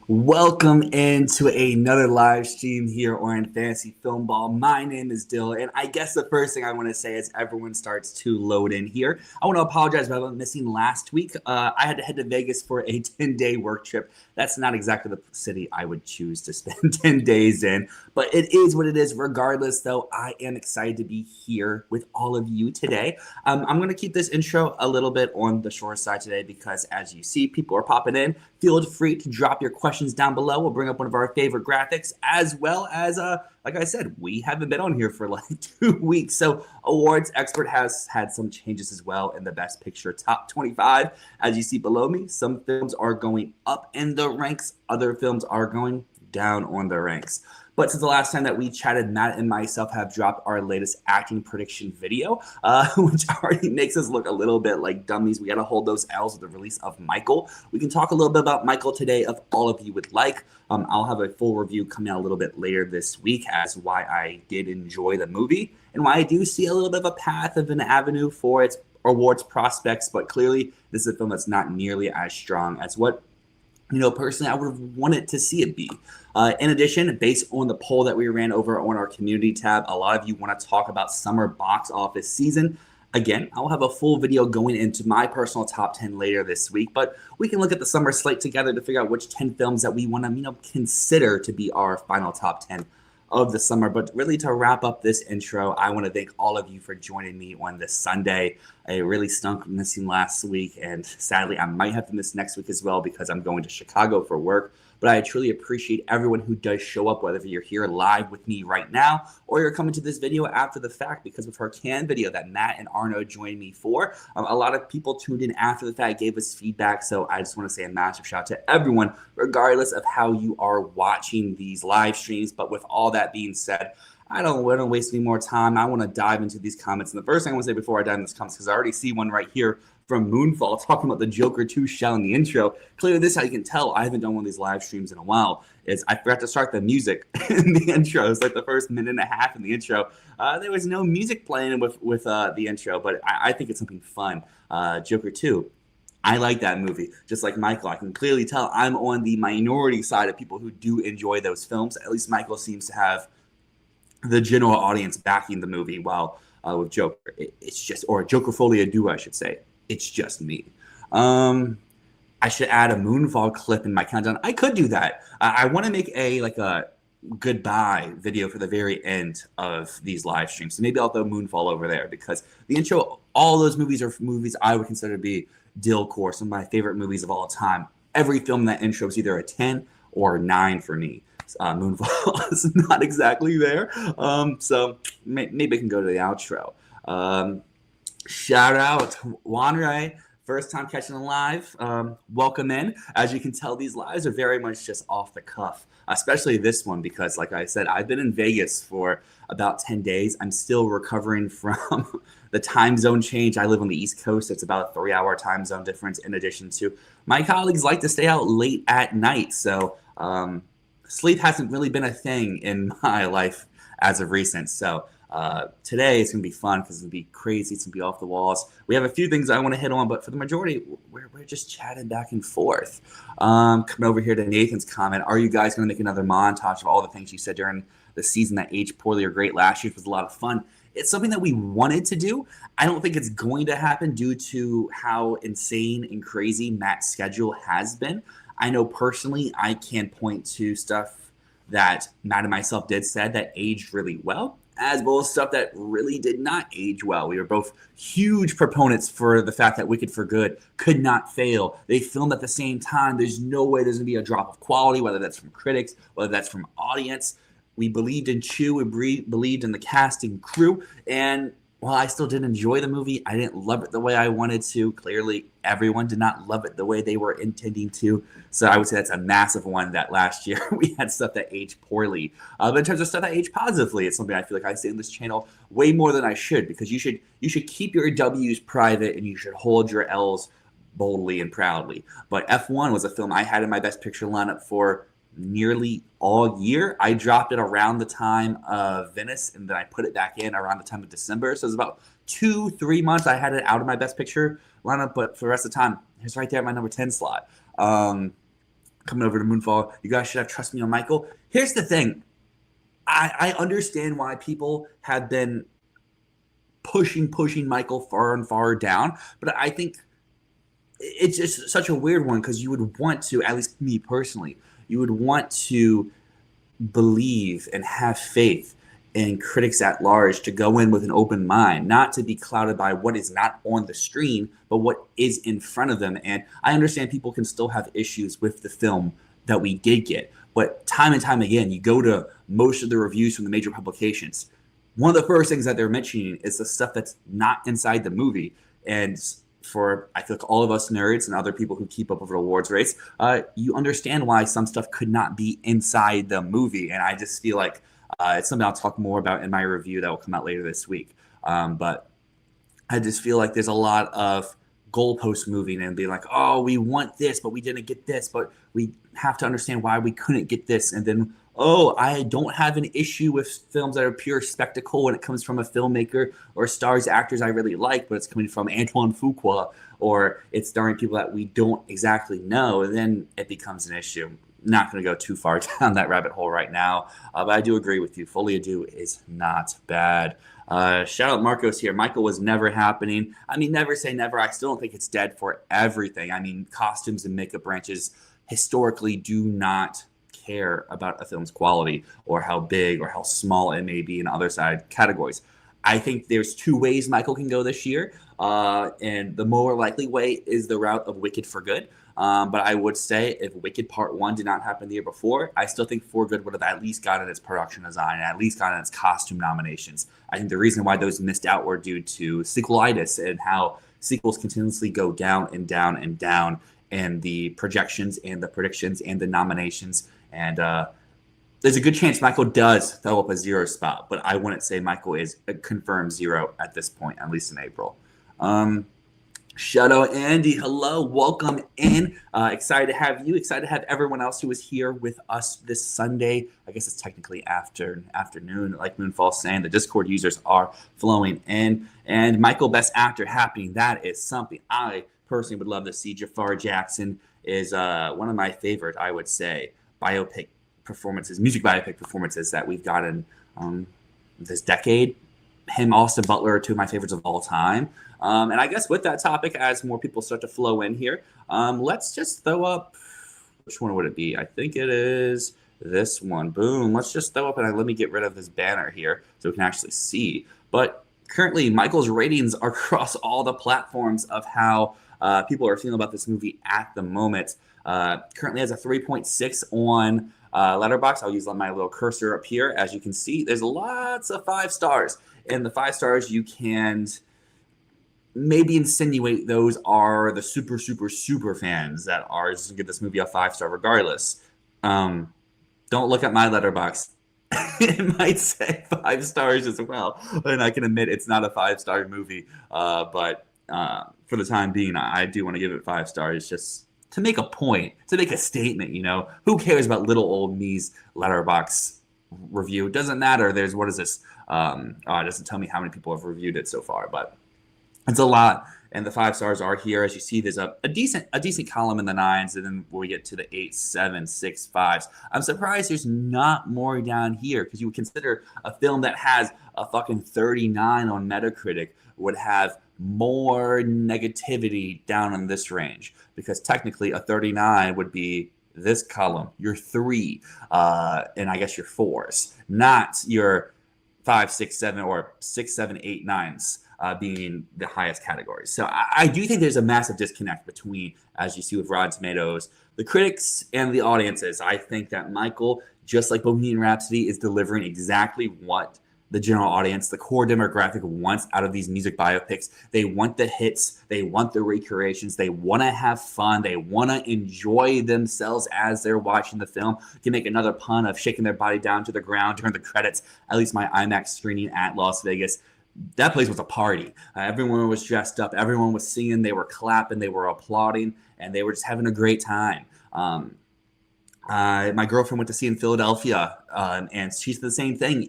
Welcome into another live stream here on Fantasy Filmball. My name is Dyl, and I guess the first thing I want to say as everyone starts to load in here, I want to apologize about missing last week. I had to head to Vegas for a 10-day work trip. That's not exactly the city I would choose to spend 10 days in, but it is what it is. Regardless, though, I am excited to be here with all of you today. I'm going to keep this intro a little bit on the short side today because, as you see, people are popping in. Feel free to drop your questions down below. We'll bring up one of our favorite graphics, as well as, like I said, we haven't been on here for like 2 weeks. So Awards Expert has had some changes as well in the Best Picture Top 25. As you see below me, some films are going up in the ranks. Other films are going down on the ranks. But since the last time that we chatted, Matt and myself have dropped our latest acting prediction video, which already makes us look a little bit like dummies. We got to hold those L's with the release of Michael. We can talk a little bit about Michael today if all of you would like. I'll have a full review coming out a little bit later this week as why I did enjoy the movie and why I do see a little bit of a path of an avenue for its awards prospects. But clearly, this is a film that's not nearly as strong as what personally, I would have wanted to see it be. In addition, based on the poll that we ran over on our community tab, a lot of you want to talk about summer box office season. Again, I'll have a full video going into my personal top 10 later this week, but we can look at the summer slate together to figure out which 10 films that we want to, consider to be our final top 10 of the summer. But really, to wrap up this intro, I want to thank all of you for joining me on this Sunday. I really stunk missing last week, and sadly, I might have to miss next week as well because I'm going to Chicago for work. But I truly appreciate everyone who does show up, whether you're here live with me right now or you're coming to this video after the fact, because with our Can video that Matt and Arno joined me for, a lot of people tuned in after the fact, gave us feedback. So I just want to say a massive shout out to everyone, regardless of how you are watching these live streams. But with all that being said, I don't want to waste any more time. I want to dive into these comments. And the first thing I want to say before I dive into these comments, because I already see one right here from Moonfall talking about the Joker 2 shell in the intro. Clearly, this is how you can tell I haven't done one of these live streams in a while, is I forgot to start the music in the intro. It's like the first minute and a half in the intro. There was no music playing with the intro, but I think it's something fun. Joker 2. I like that movie, just like Michael. I can clearly tell I'm on the minority side of people who do enjoy those films. At least Michael seems to have the general audience backing the movie, while with Joker, it's just, or Jokerfolia do, I should say, it's just me. I should add a Moonfall clip in my countdown. I could do that. I want to make a goodbye video for the very end of these live streams. So maybe I'll throw Moonfall over there, because the intro, all those movies are movies I would consider to be Dyl core, some of my favorite movies of all time. Every film in that intro is either a 10 or a 9 for me. Moonfall is not exactly there. So maybe I can go to the outro. Shout out Juan Ray, first time catching a live. Welcome in. As you can tell, these lives are very much just off the cuff, especially this one, because like I said, I've been in Vegas for about 10 days. I'm still recovering from the time zone change. I live on the East Coast. It's about a 3-hour time zone difference, in addition to my colleagues like to stay out late at night. So sleep hasn't really been a thing in my life as of recent. So today it's going to be fun because it's going to be crazy. It's going to be off the walls. We have a few things I want to hit on, but for the majority, we're just chatting back and forth. Coming over here to Nathan's comment, are you guys going to make another montage of all the things you said during the season that aged poorly or great last year? It was a lot of fun. It's something that we wanted to do. I don't think it's going to happen due to how insane and crazy Matt's schedule has been. I know personally I can point to stuff that Matt and myself said that aged really well, as well as stuff that really did not age well. We were both huge proponents for the fact that Wicked for Good could not fail. They filmed at the same time. There's no way there's going to be a drop of quality, whether that's from critics, whether that's from audience. We believed in Chew. We believed in the cast and crew. And while I still did enjoy the movie, I didn't love it the way I wanted to. Clearly, everyone did not love it the way they were intending to. So I would say that's a massive one, that last year we had stuff that aged poorly. But in terms of stuff that aged positively, it's something I feel like I say in this channel way more than I should, because you should keep your W's private and you should hold your L's boldly and proudly. But F1 was a film I had in my Best Picture lineup for nearly all year. I dropped it around the time of Venice, and then I put it back in around the time of December. So it was about 2-3 months I had it out of my Best Picture lineup, but for the rest of the time, it's right there at my number 10 slot. coming over to Moonfall. You guys should have trust me on Michael. Here's the thing. I understand why people have been pushing Michael far and far down, but I think it's just such a weird one because you would want to, at least me personally, you would want to believe and have faith in critics at large to go in with an open mind, not to be clouded by what is not on the screen, but what is in front of them. And I understand people can still have issues with the film that we did get, but time and time again, you go to most of the reviews from the major publications. One of the first things that they're mentioning is the stuff that's not inside the movie. And for, I feel like, all of us nerds and other people who keep up with awards rates, you understand why some stuff could not be inside the movie. And I just feel like it's something I'll talk more about in my review that will come out later this week. But I just feel like there's a lot of goalpost moving and being like, oh, we want this, but we didn't get this, but we have to understand why we couldn't get this. And then, oh, I don't have an issue with films that are pure spectacle when it comes from a filmmaker or stars actors I really like, but it's coming from Antoine Fuqua, or it's starring people that we don't exactly know, and then it becomes an issue. Not going to go too far down that rabbit hole right now, but I do agree with you. Folie à Deux is not bad. Shout out Marcos here. Michael was never happening. I mean, never say never. I still don't think it's dead for everything. I mean, costumes and makeup branches historically do not care about a film's quality or how big or how small it may be in other side categories. I think there's two ways Michael can go this year, and the more likely way is the route of Wicked for Good. But I would say if Wicked Part 1 did not happen the year before, I still think For Good would have at least gotten its production design and at least gotten its costume nominations. I think the reason why those missed out were due to sequelitis and how sequels continuously go down and down and down, and the projections and the predictions and the nominations. And there's a good chance Michael does throw up a 0 spot, but I wouldn't say Michael is a confirmed 0 at this point, at least in April. Shout out Andy. Hello. Welcome in. Excited to have you. Excited to have everyone else who is here with us this Sunday. I guess it's technically afternoon, like Moonfall's saying. The Discord users are flowing in. And Michael Best Actor happening. That is something I personally would love to see. Jafar Jackson is one of my favorite, I would say, music biopic performances that we've gotten this decade. Him, Austin Butler, are two of my favorites of all time. And I guess with that topic, as more people start to flow in here, let's just throw up, which one would it be? I think it is this one. Boom. Let's just throw up, and let me get rid of this banner here so we can actually see. But currently, Michael's ratings are across all the platforms of how people are feeling about this movie at the moment. Currently has a 3.6 on Letterboxd. I'll use my little cursor up here. As you can see, there's lots of 5 stars. And the 5 stars, you can maybe insinuate those are the super fans that are just going to give this movie a 5-star regardless. Don't look at my Letterboxd. It might say 5 stars as well. And I can admit it's not a 5-star movie. But for the time being, I do want to give it 5 stars just to make a point, to make a statement, you know. Who cares about little old me's Letterboxd review? It doesn't matter. There's, what is this? It doesn't tell me how many people have reviewed it so far, but it's a lot. And the 5 stars are here. As you see, there's a decent column in the 9s, and then we get to the 8, 7, 6, 5s. I'm surprised there's not more down here, because you would consider a film that has a fucking 39 on Metacritic would have more negativity down in this range, because technically a 39 would be this column, your 3, and I guess your 4s, not your 5, 6, 7, or 6, 7, 8, 9s. Being the highest categories. So I do think there's a massive disconnect between, as you see with Rotten Tomatoes, the critics and the audiences. I think that Michael, just like Bohemian Rhapsody, is delivering exactly what the general audience, the core demographic, wants out of these music biopics. They want the hits. They want the recreations. They want to have fun. They want to enjoy themselves as they're watching the film. You can make another pun of shaking their body down to the ground during the credits. At least my IMAX screening at Las Vegas, that place was a party. Everyone was dressed up. Everyone was singing. They were clapping. They were applauding. And they were just having a great time. My girlfriend went to see in Philadelphia, and she said the same thing.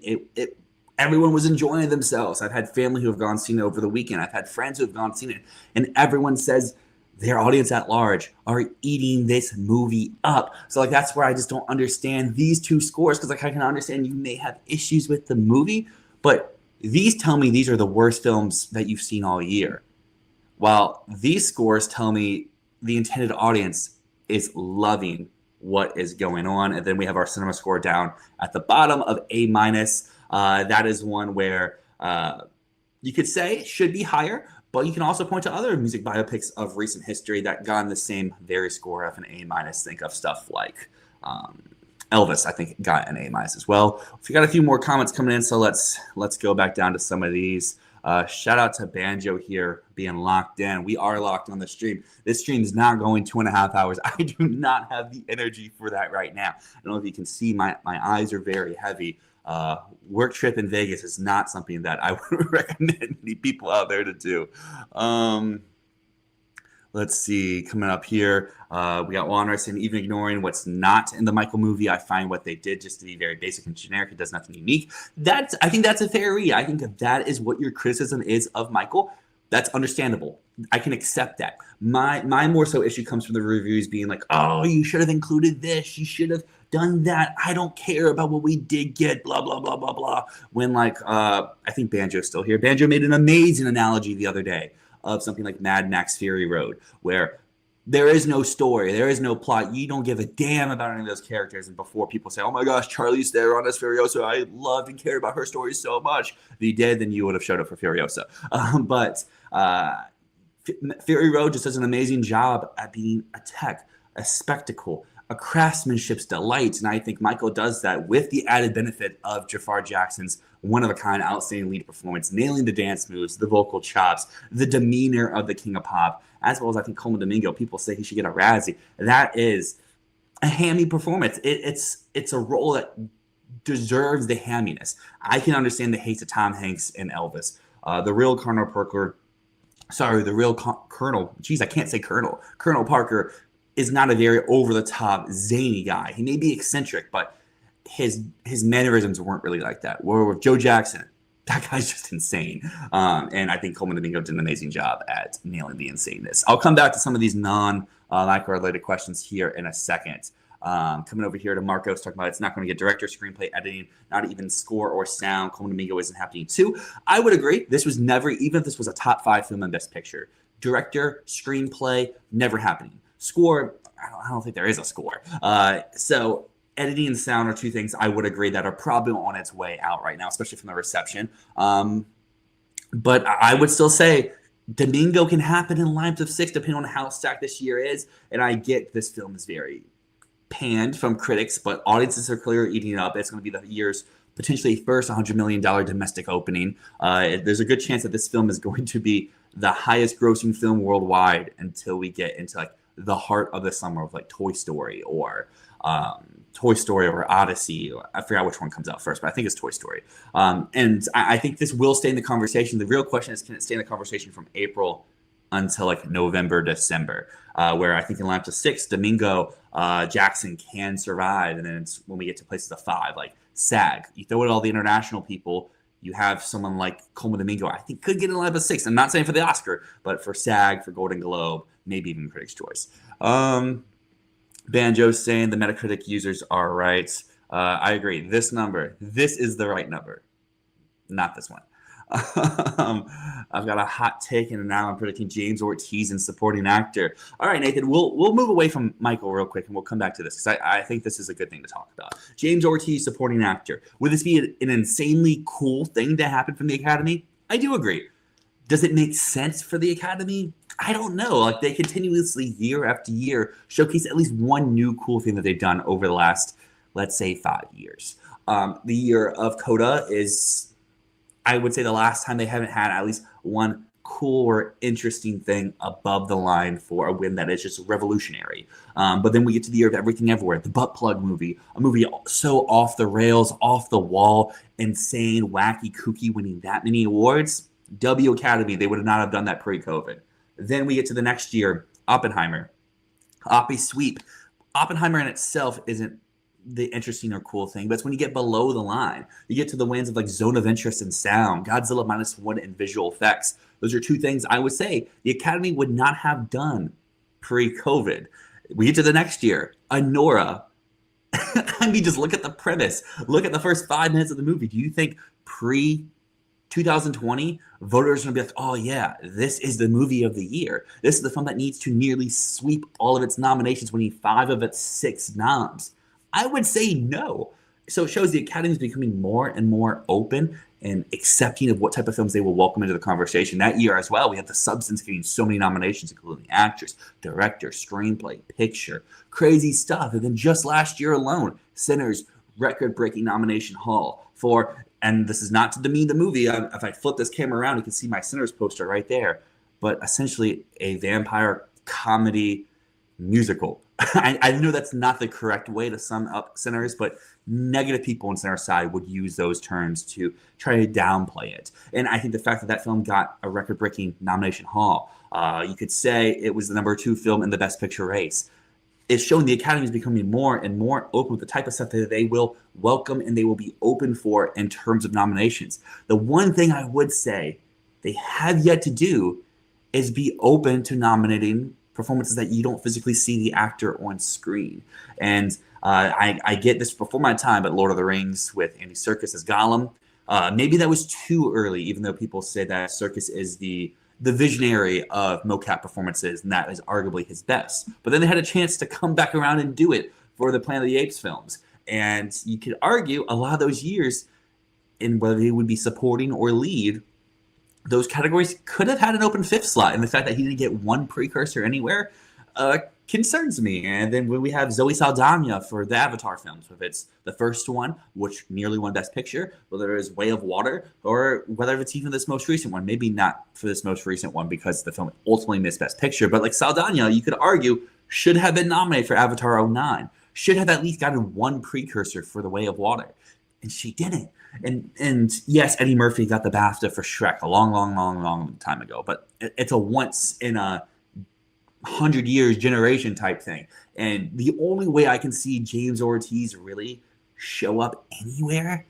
Everyone was enjoying themselves. I've had family who have gone seen it over the weekend. I've had friends who have gone seen it. And everyone says their audience at large are eating this movie up. So like that's where I just don't understand these two scores, because like I can understand you may have issues with the movie, but these tell me these are the worst films that you've seen all year. While these scores tell me the intended audience is loving what is going on. And then we have our cinema score down at the bottom of A-. That is one where you could say should be higher, but you can also point to other music biopics of recent history that got the same very score of an A-. Think of stuff like Elvis, I think, got an A- as well. We got a few more comments coming in, so let's go back down to some of these. Shout out to Banjo here being locked in. We are locked on the stream. This stream is not going 2.5 hours. I do not have the energy for that right now. I don't know if you can see my eyes are very heavy. Work trip in Vegas is not something that I would recommend many people out there to do. Let's see, coming up here, we got Juan saying, even ignoring what's not in the Michael movie, I find what they did just to be very basic and generic. It does nothing unique. I think that's a fair read. I think if that is what your criticism is of Michael, that's understandable. I can accept that. My more so issue comes from the reviews being like, oh, you should have included this. You should have done that. I don't care about what we did get, blah, blah, blah, blah, blah. When like, I think Banjo's still here. Banjo made an amazing analogy the other day of something like Mad Max Fury Road, where there is no story, there is no plot. You don't give a damn about any of those characters. And before people say, oh my gosh, Charlize Theron as Furiosa, I loved and cared about her story so much. If you did, then you would have showed up for Furiosa. But Fury Road just does an amazing job at being a tech, a spectacle, a craftsmanship's delight. And I think Michael does that with the added benefit of Jafar Jackson's one-of-a-kind, outstanding lead performance, nailing the dance moves, the vocal chops, the demeanor of the King of Pop, as well as I think Coleman Domingo. People say he should get a Razzie. That is a hammy performance. It's a role that deserves the hamminess. I can understand the hate to Tom Hanks and Elvis. The real Colonel Parker, geez, I can't say Colonel. Colonel Parker is not a very over-the-top, zany guy. He may be eccentric, but his mannerisms weren't really like that. Where with Joe Jackson, that guy's just insane. And I think Coleman Domingo did an amazing job at nailing the insaneness. I'll come back to some of these non-related questions here in a second. Coming over here to Marcos, talking about it's not going to get director, screenplay, editing, not even score or sound. Coleman Domingo isn't happening too. I would agree. This was never, even if this was a top 5 film in Best Picture, director, screenplay, never happening. Score, I don't think there is a score. So editing and sound are two things I would agree that are probably on its way out right now, especially from the reception. But I would still say Domingo can happen in lines of 6, depending on how stacked this year is. And I get this film is very panned from critics, but audiences are clearly eating it up. It's going to be the year's potentially first $100 million domestic opening. There's a good chance that this film is going to be the highest grossing film worldwide until we get into like the heart of the summer of like Toy Story or Odyssey. I forgot which one comes out first, but I think it's Toy Story. And I think this will stay in the conversation. The real question is, can it stay in the conversation from April until like November, December, where I think in line to 6, Domingo, Jackson can survive. And then it's when we get to places of 5, like SAG, you throw in all the international people, you have someone like Coleman Domingo, I think could get in line of 6. I'm not saying for the Oscar, but for SAG, for Golden Globe, maybe even Critics' Choice. Banjo saying the Metacritic users are right. I agree. This is the right number, not this one. I've got a hot take, and now I'm predicting James Ortiz in supporting actor. All right, Nathan, we'll move away from Michael real quick, and we'll come back to this because I think this is a good thing to talk about. James Ortiz supporting actor. Would this be an insanely cool thing to happen from the Academy? I do agree. Does it make sense for the Academy? I don't know. Like, they continuously, year after year, showcase at least one new cool thing that they've done over the last, let's say, 5 years. The year of Coda is, I would say, the last time they haven't had at least one cool or interesting thing above the line for a win that is just revolutionary. But then we get to the year of Everything Everywhere, the butt plug movie, a movie so off the rails, off the wall, insane, wacky, kooky, winning that many awards. W Academy, they would not have done that pre-COVID. Then we get to the next year, Oppenheimer. Oppie sweep. Oppenheimer in itself isn't the interesting or cool thing, but it's when you get below the line. You get to the wins of like Zone of Interest and Sound, Godzilla -1 and visual effects. Those are two things I would say the Academy would not have done pre-COVID. We get to the next year, Anora. I mean, just look at the premise. Look at the first 5 minutes of the movie. Do you think pre 2020 voters are going to be like, oh yeah, this is the movie of the year. This is the film that needs to nearly sweep all of its nominations, winning 5 of its 6 noms? I would say no. So it shows the Academy is becoming more and more open and accepting of what type of films they will welcome into the conversation. That year as well, we had The Substance getting so many nominations, including actress, director, screenplay, picture, crazy stuff. And then just last year alone, Sinners, record-breaking nomination haul for, and this is not to demean the movie. If I flip this camera around, you can see my Sinners poster right there. But essentially a vampire comedy musical. I know that's not the correct way to sum up Sinners, but negative people on Sinners' side would use those terms to try to downplay it. And I think the fact that that film got a record-breaking nomination haul, you could say it was the number 2 film in the Best Picture race. It's showing the Academy is becoming more and more open with the type of stuff that they will welcome and they will be open for in terms of nominations. The one thing I would say they have yet to do is be open to nominating performances that you don't physically see the actor on screen. And I get this before my time, but Lord of the Rings with Andy Serkis as Gollum, maybe that was too early, even though people say that Serkis is the visionary of mocap performances, and that is arguably his best. But then they had a chance to come back around and do it for the Planet of the Apes films. And you could argue a lot of those years, in whether he would be supporting or lead, those categories could have had an open 5th slot, and the fact that he didn't get one precursor anywhere concerns me. And then when we have Zoe Saldana for the Avatar films, if it's the first one, which nearly won Best Picture, whether it's Way of Water, or whether it's even this most recent one, maybe not for this most recent one because the film ultimately missed Best Picture, but like Saldana, you could argue, should have been nominated for Avatar 09, should have at least gotten one precursor for The Way of Water, and she didn't. And yes, Eddie Murphy got the BAFTA for Shrek a long time ago, but it's a once in a 100 years generation type thing. And the only way I can see James Ortiz really show up anywhere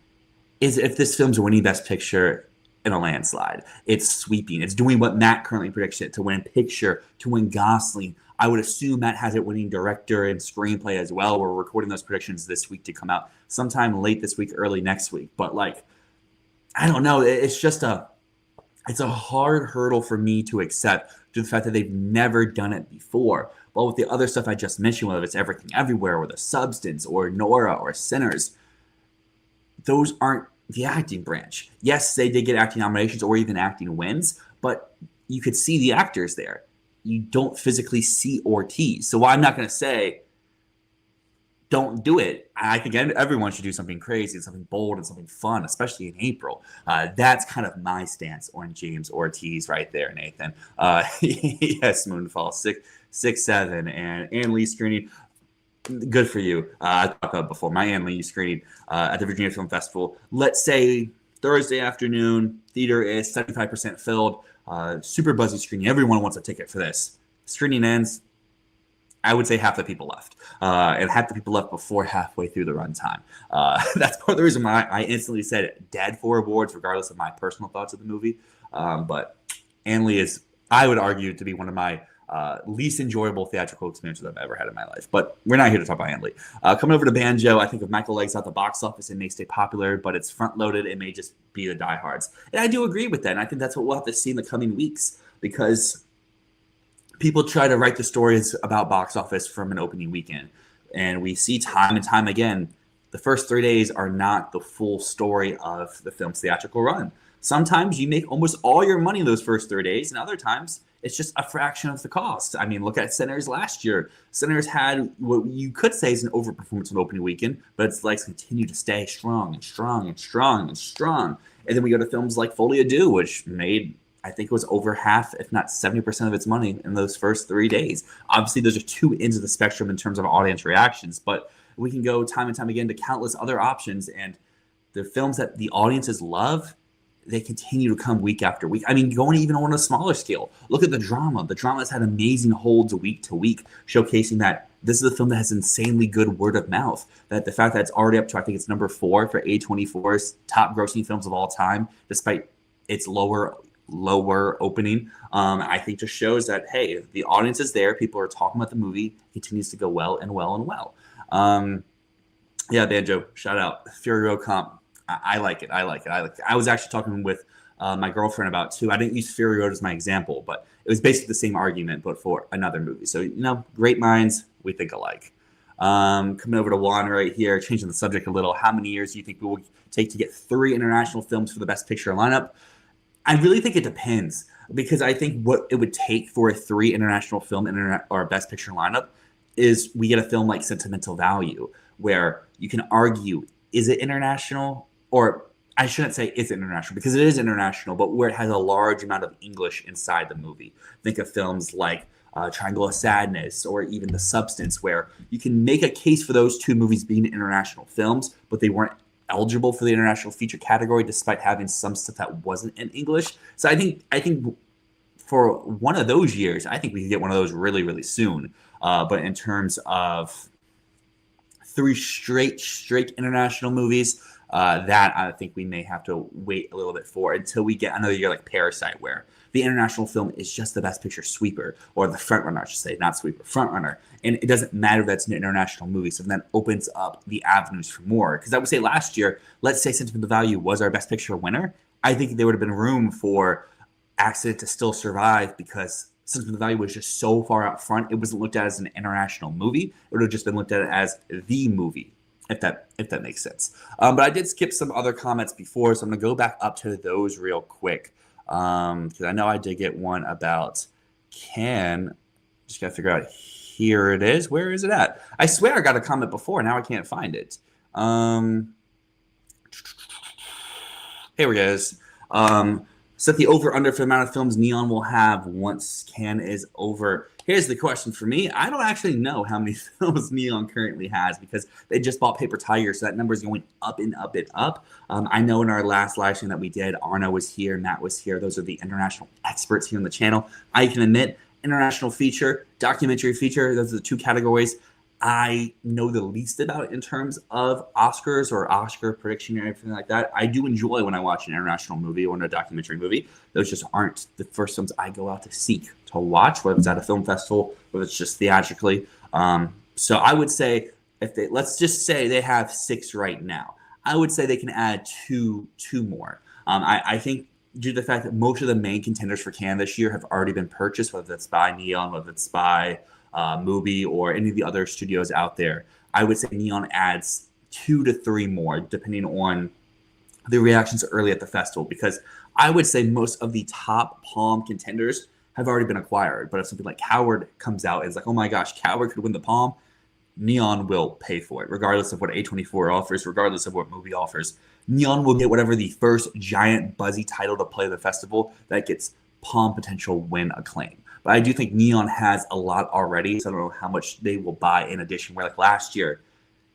is if this film's winning Best Picture in a landslide. It's sweeping. It's doing what Matt currently predicts it to win picture, to win Gosling. I would assume Matt has it winning director and screenplay as well. We're recording those predictions this week to come out sometime late this week, early next week. But like, I don't know. It's just it's a hard hurdle for me to accept due to the fact that they've never done it before. But with the other stuff I just mentioned, whether it's Everything Everywhere or The Substance or Nora or Sinners, those aren't the acting branch. Yes, they did get acting nominations or even acting wins, but you could see the actors there. You don't physically see Ortiz. So I'm not going to say don't do it. I think everyone should do something crazy and something bold and something fun, especially in April. That's kind of my stance on James Ortiz right there, Nathan. Yes, Moonfall, 6-7, and Ann Lee screening. Good for you. I talked about before, my Ann Lee screening at the Virginia Film Festival. Let's say Thursday afternoon, theater is 75% filled. Super buzzy screening. Everyone wants a ticket for this. Screening ends, I would say half the people left. And half the people left before halfway through the runtime. That's part of the reason why I instantly said dead for awards, regardless of my personal thoughts of the movie. But Ann Lee is, I would argue, to be one of my least enjoyable theatrical experiences I've ever had in my life. But we're not here to talk about Ann Lee. Coming over to Banjo, I think if Michael Legg's out the box office, it may stay popular, but it's front-loaded. It may just be the diehards. And I do agree with that, and I think that's what we'll have to see in the coming weeks, because people try to write the stories about box office from an opening weekend. And we see time and time again, the first 3 days are not the full story of the film's theatrical run. Sometimes you make almost all your money those first 3 days, and other times it's just a fraction of the cost. I mean, look at Sinners last year. Sinners had what you could say is an overperformance on opening weekend, but its legs continue to stay strong and strong and strong and strong. And then we go to films like Folie à Deux, which made, I think it was over half, if not 70% of its money in those first 3 days. Obviously, those are two ends of the spectrum in terms of audience reactions, but we can go time and time again to countless other options, and the films that the audiences love, they continue to come week after week. I mean, going even on a smaller scale, look at the drama. The drama has had amazing holds week to week, showcasing that this is a film that has insanely good word of mouth. That the fact that it's already up to, I think it's number 4 for A24's top grossing films of all time, despite its lower lower opening, I think just shows that, hey, the audience is there. People are talking about the movie. It continues to go well and well and well. Yeah, Banjo, shout out. Fury Road comp. I like it. I like it. I was actually talking with my girlfriend about too. I didn't use Fury Road as my example, but it was basically the same argument, but for another movie. So, great minds, we think alike. Coming over to Juan right here, changing the subject a little. How many years do you think it will take to get 3 international films for the Best Picture lineup? I really think it depends, because I think what it would take for a 3 international film or Best Picture lineup is we get a film like Sentimental Value, where you can argue, is it international? Or I shouldn't say is it international, because it is international, but where it has a large amount of English inside the movie. Think of films like Triangle of Sadness, or even The Substance, where you can make a case for those 2 movies being international films, but they weren't eligible for the international feature category despite having some stuff that wasn't in English. So I think for one of those years, I think we could get one of those really, really soon. But in terms of 3 straight international movies, that I think we may have to wait a little bit for until we get another year like Parasite, where the international film is just the Best Picture sweeper, or the frontrunner, I should say, not sweeper, frontrunner. And it doesn't matter if that's an international movie. So that opens up the avenues for more. Because I would say last year, let's say Sentimental Value was our Best Picture winner, I think there would have been room for Accident to still survive, because Sentimental Value was just so far out front. It wasn't looked at as an international movie. It would have just been looked at as the movie, if that makes sense. But I did skip some other comments before, so I'm going to go back up to those real quick. Because I know I did get one about Can. Just got to figure out. Here it is. Where is it at? I swear I got a comment before. Now I can't find it. Here it is. Set the over-under for the amount of films Neon will have once Can is over. Here's the question for me. I don't actually know how many films Neon currently has, because they just bought Paper Tiger, so that number is going up and up and up. I know in our last live stream that we did, Arno was here, Matt was here. Those are the international experts here on the channel. I can admit, international feature, documentary feature, those are the 2 categories I know the least about in terms of Oscars or Oscar prediction or anything like that. I do enjoy when I watch an international movie or a documentary movie. Those just aren't the first films I go out to seek to watch, whether it's at a film festival, whether it's just theatrically. So I would say, let's just say they have 6 right now. I would say they can add two more. I think due to the fact that most of the main contenders for Cannes this year have already been purchased, whether it's by Neon, whether it's by Mubi, or any of the other studios out there, I would say Neon adds 2 to 3 more, depending on the reactions early at the festival, because I would say most of the top Palm contenders have already been acquired. But if something like Coward comes out and it's like, oh my gosh, Coward could win the Palm, Neon will pay for it, regardless of what A24 offers, regardless of what Mubi offers. Neon will get whatever the first giant buzzy title to play the festival that gets Palm potential win acclaim. But I do think Neon has a lot already, so I don't know how much they will buy in addition. Where like last year,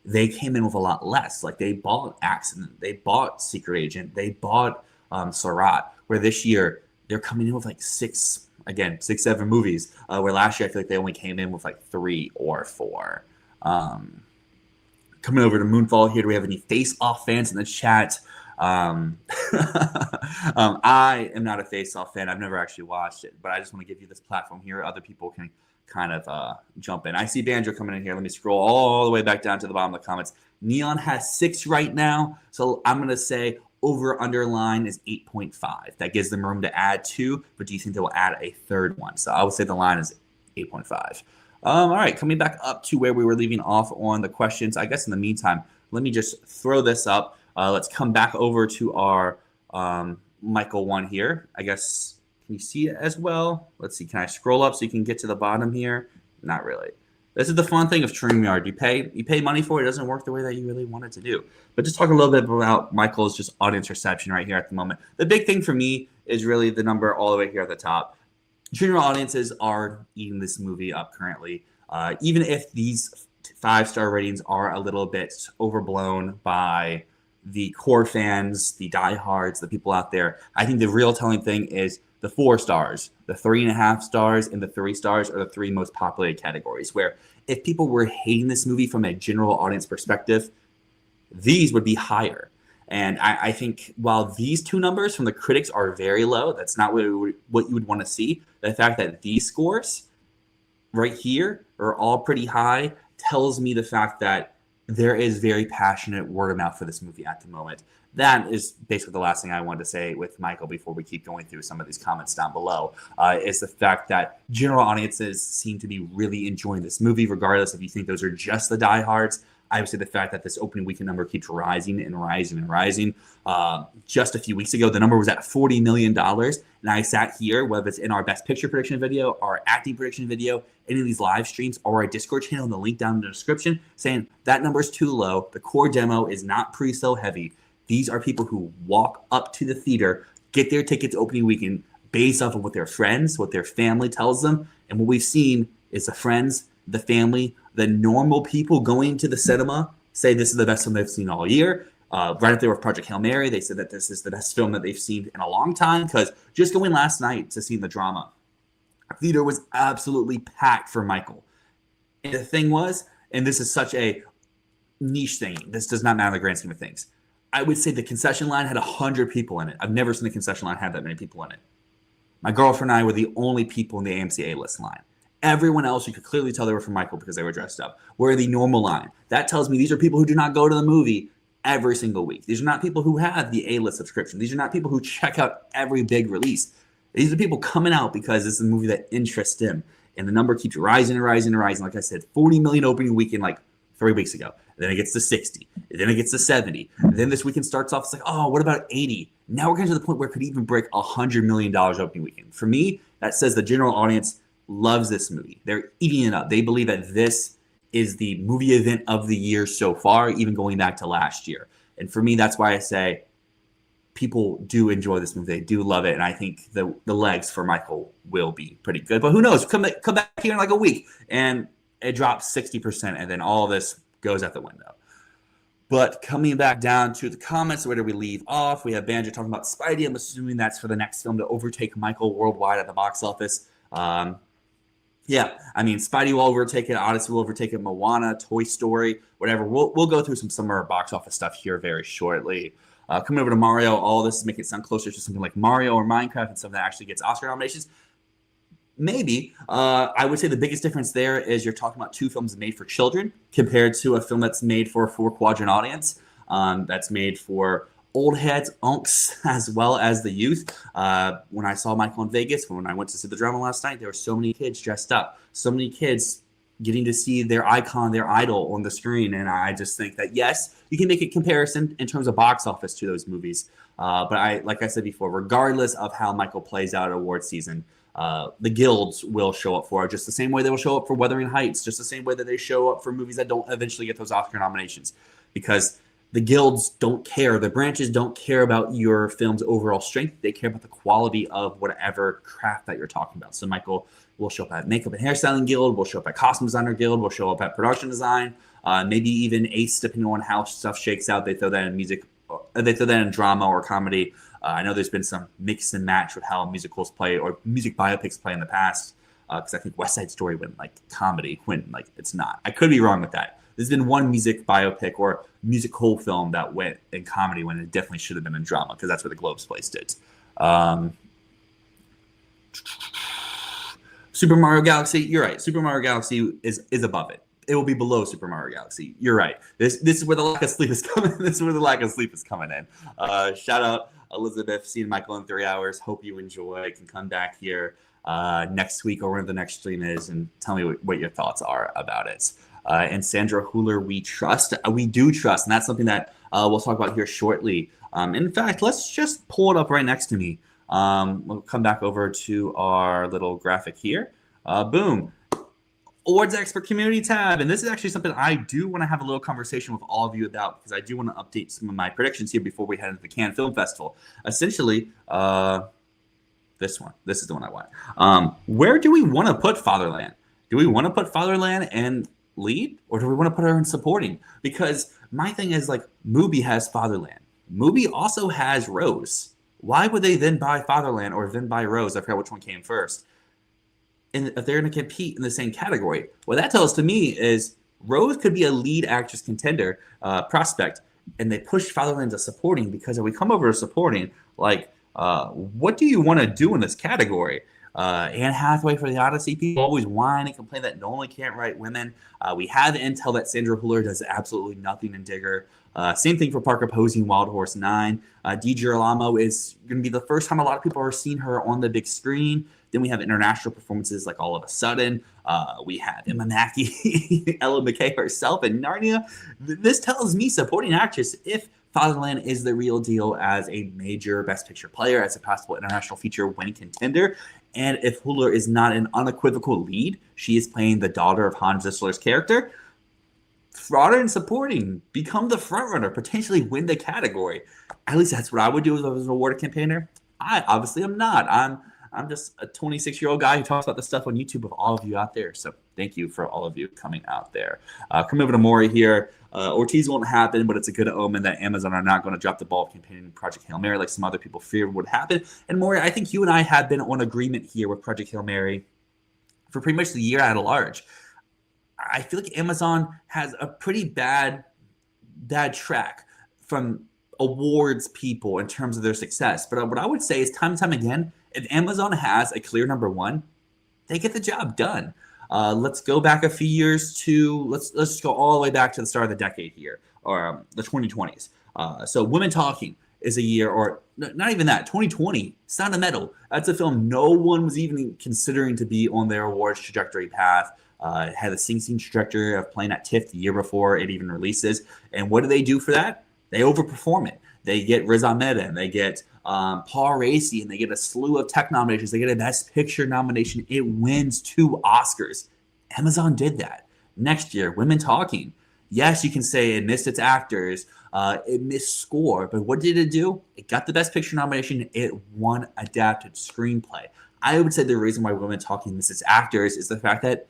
they came in with a lot less. Like they bought Accident, they bought Secret Agent, they bought Sarat. Where this year they're coming in with like 6, 7 movies. Where last year I feel like they only came in with like 3 or 4. Coming over to Moonfall here, do we have any Face-Off fans in the chat? I am not a Face-Off fan. I've never actually watched it, but I just want to give you this platform here. Other people can kind of jump in. I see Banjo coming in here. Let me scroll all the way back down to the bottom of the comments. Neon has 6 right now, so I'm going to say over-under line is 8.5. That gives them room to add 2, but do you think they will add a 3rd one? So I would say the line is 8.5. All right, coming back up to where we were leaving off on the questions. I guess in the meantime, let me just throw this up. Let's come back over to our Michael one here. I guess, can you see it as well? Let's see. Can I scroll up so you can get to the bottom here? Not really. This is the fun thing of StreamYard. You pay money for it. It doesn't work the way that you really want it to do. But just talk a little bit about Michael's just audience reception right here at the moment. The big thing for me is really the number all the way here at the top. General audiences are eating this movie up currently. Even if these 5-star ratings are a little bit overblown by the core fans, the diehards, the people out there, I think the real telling thing is the 4 stars, the 3.5 stars, and the 3 stars are the 3 most populated categories, where if people were hating this movie from a general audience perspective, these would be higher. And I think while these two numbers from the critics are very low, that's not what you would want to see. The fact that these scores right here are all pretty high tells me the fact that there is very passionate word of mouth for this movie at the moment. That is basically the last thing I wanted to say with Michael before we keep going through some of these comments down below, is the fact that general audiences seem to be really enjoying this movie, regardless if you think those are just the diehards. I would say the fact that this opening weekend number keeps rising and rising and rising. Just a few weeks ago, the number was at $40 million. And I sat here, whether it's in our Best Picture prediction video, our acting prediction video, any of these live streams, or our Discord channel, the link down in the description, saying that number is too low. The core demo is not pre-sale heavy. These are people who walk up to the theater, get their tickets opening weekend based off of what their friends, what their family tells them. And what we've seen is the friends, the family, the normal people going to the cinema say this is the best film they've seen all year. Right up there with Project Hail Mary, they said that this is the best film that they've seen in a long time, because just going last night to see the drama, the theater was absolutely packed for Michael. And the thing was, and this is such a niche thing, this does not matter in the grand scheme of things, I would say the concession line had 100 people in it. I've never seen the concession line have that many people in it. My girlfriend and I were the only people in the AMC A-list line. Everyone else, you could clearly tell they were from Michael because they were dressed up. We're the normal line. That tells me these are people who do not go to the movie every single week. These are not people who have the A-list subscription. These are not people who check out every big release. These are people coming out because it's a movie that interests them. And the number keeps rising and rising and rising. Like I said, 40 million opening weekend like 3 weeks ago. Then it gets to 60. Then it gets to 70. Then this weekend starts off, it's like, oh, what about 80? Now we're getting to the point where it could even break $100 million opening weekend. For me, that says the general audience loves this movie. They're eating it up. They believe that this is the movie event of the year so far, even going back to last year. And for me, that's why I say people do enjoy this movie. They do love it. And I think the legs for Michael will be pretty good. But who knows? Come back here in like a week and it drops 60%, and then all of this goes out the window. But coming back down to the comments, where do we leave off? We have Banjo talking about Spidey. I'm assuming that's for the next film to overtake Michael worldwide at the box office. Yeah, I mean, Spidey will overtake it. Odyssey will overtake it. Moana, Toy Story, whatever. We'll go through some summer box office stuff here very shortly. Coming over to Mario, all this is making it sound closer to something like Mario or Minecraft and something that actually gets Oscar nominations. Maybe. I would say the biggest difference there is you're talking about two films made for children compared to a film that's made for a 4-quadrant audience, that's made for old heads, unks, as well as the youth. When I saw Michael in Vegas, when I went to see the drama last night, there were so many kids dressed up, so many kids getting to see their icon, their idol on the screen. And I just think that, yes, you can make a comparison in terms of box office to those movies. But like I said before, regardless of how Michael plays out at award season, the guilds will show up for it just the same way they will show up for Wuthering Heights, just the same way that they show up for movies that don't eventually get those Oscar nominations, because the guilds don't care. The branches don't care about your film's overall strength. They care about the quality of whatever craft that you're talking about. So Michael will show up at Makeup and Hairstyling Guild, will show up at Costume Designer Guild, will show up at Production Design, maybe even Ace, depending on how stuff shakes out. They throw that in music, they throw that in drama or comedy. I know there's been some mix and match with how musicals play or music biopics play in the past, because I think West Side Story went like comedy when like it's not. I could be wrong with that. There's been one music biopic or musical film that went in comedy when it definitely should have been in drama, because that's where the Globes placed it. Super Mario Galaxy, you're right. Super Mario Galaxy is above it. It will be below Super Mario Galaxy. You're right. This is where the lack of sleep is coming. This is where the lack of sleep is coming in. Shout out Elizabeth, seeing Michael in 3 hours. Hope you enjoy. You can come back here next week or whenever the next stream is and tell me what your thoughts are about it. And Sandra Huler, we trust. We do trust, and that's something that we'll talk about here shortly. In fact, let's just pull it up right next to me. We'll come back over to our little graphic here. Boom. Awards Expert Community tab. And this is actually something I do want to have a little conversation with all of you about, because I do want to update some of my predictions here before we head into the Cannes Film Festival. Essentially, this one. This is the one I want. Where do we want to put Fatherland? Do we want to put Fatherland in lead, or do we want to put her in supporting? Because my thing is, like, Mubi has Fatherland. Mubi also has Rose. Why would they then buy Fatherland or then buy Rose? I forgot which one came first. And if they're going to compete in the same category, what that tells to me is Rose could be a lead actress contender prospect, and they push Fatherland to supporting because if we come over to supporting, like, what do you want to do in this category? Anne Hathaway for The Odyssey. People always whine and complain that Nolan can't write women. We have intel that Sandra Hüller does absolutely nothing in Digger. Same thing for Parker Posey in Wild Horse 9. Di Girolamo is going to be the first time a lot of people are seeing her on the big screen. Then we have international performances like All of a Sudden. We have Emma Mackey, Ella McKay herself in Narnia. This tells me supporting actress, if Fatherland is the real deal as a major Best Picture player, as a possible international feature winning contender. And if Hüller is not an unequivocal lead, she is playing the daughter of Hans Zissler's character. Fraud and supporting, become the frontrunner, potentially win the category. At least that's what I would do if I was an award campaigner. I obviously am not. I'm just a 26-year-old guy who talks about this stuff on YouTube with all of you out there. So thank you for all of you coming out there. Coming over to Maury here. Ortiz won't happen, but it's a good omen that Amazon are not going to drop the ball campaigning Project Hail Mary like some other people feared would happen. And Maury, I think you and I have been on agreement here with Project Hail Mary for pretty much the year at large. I feel like Amazon has a pretty bad track from awards people in terms of their success. But what I would say is time and time again, if Amazon has a clear number one, they get the job done. Let's go back a few years to let's just go all the way back to the start of the decade here, or the 2020s. So Women Talking is a year, or not even that, 2020, Sound of Metal. That's a film no one was even considering to be on their awards trajectory path. It had a Sing Sing trajectory of playing at TIFF the year before it even releases. And what do they do for that? They overperform it. They get Riz Ahmed and they get Paul Raci, and they get a slew of tech nominations. They get a Best Picture nomination. It wins 2 Oscars. Amazon did that. Next year, Women Talking. Yes, you can say it missed its actors. It missed score. But what did it do? It got the Best Picture nomination. It won Adapted Screenplay. I would say the reason why Women Talking missed its actors is the fact that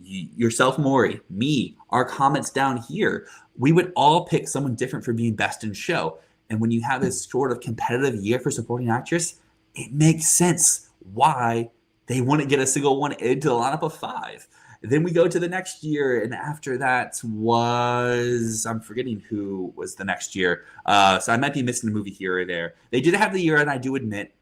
yourself, Maury, me, our comments down here, we would all pick someone different for being best in show. And when you have this sort of competitive year for supporting actress, it makes sense why they wouldn't get a single one into the lineup of 5. Then we go to the next year, and after that was, I'm forgetting who was the next year. So I might be missing a movie here or there. They did have the year, and I do admit,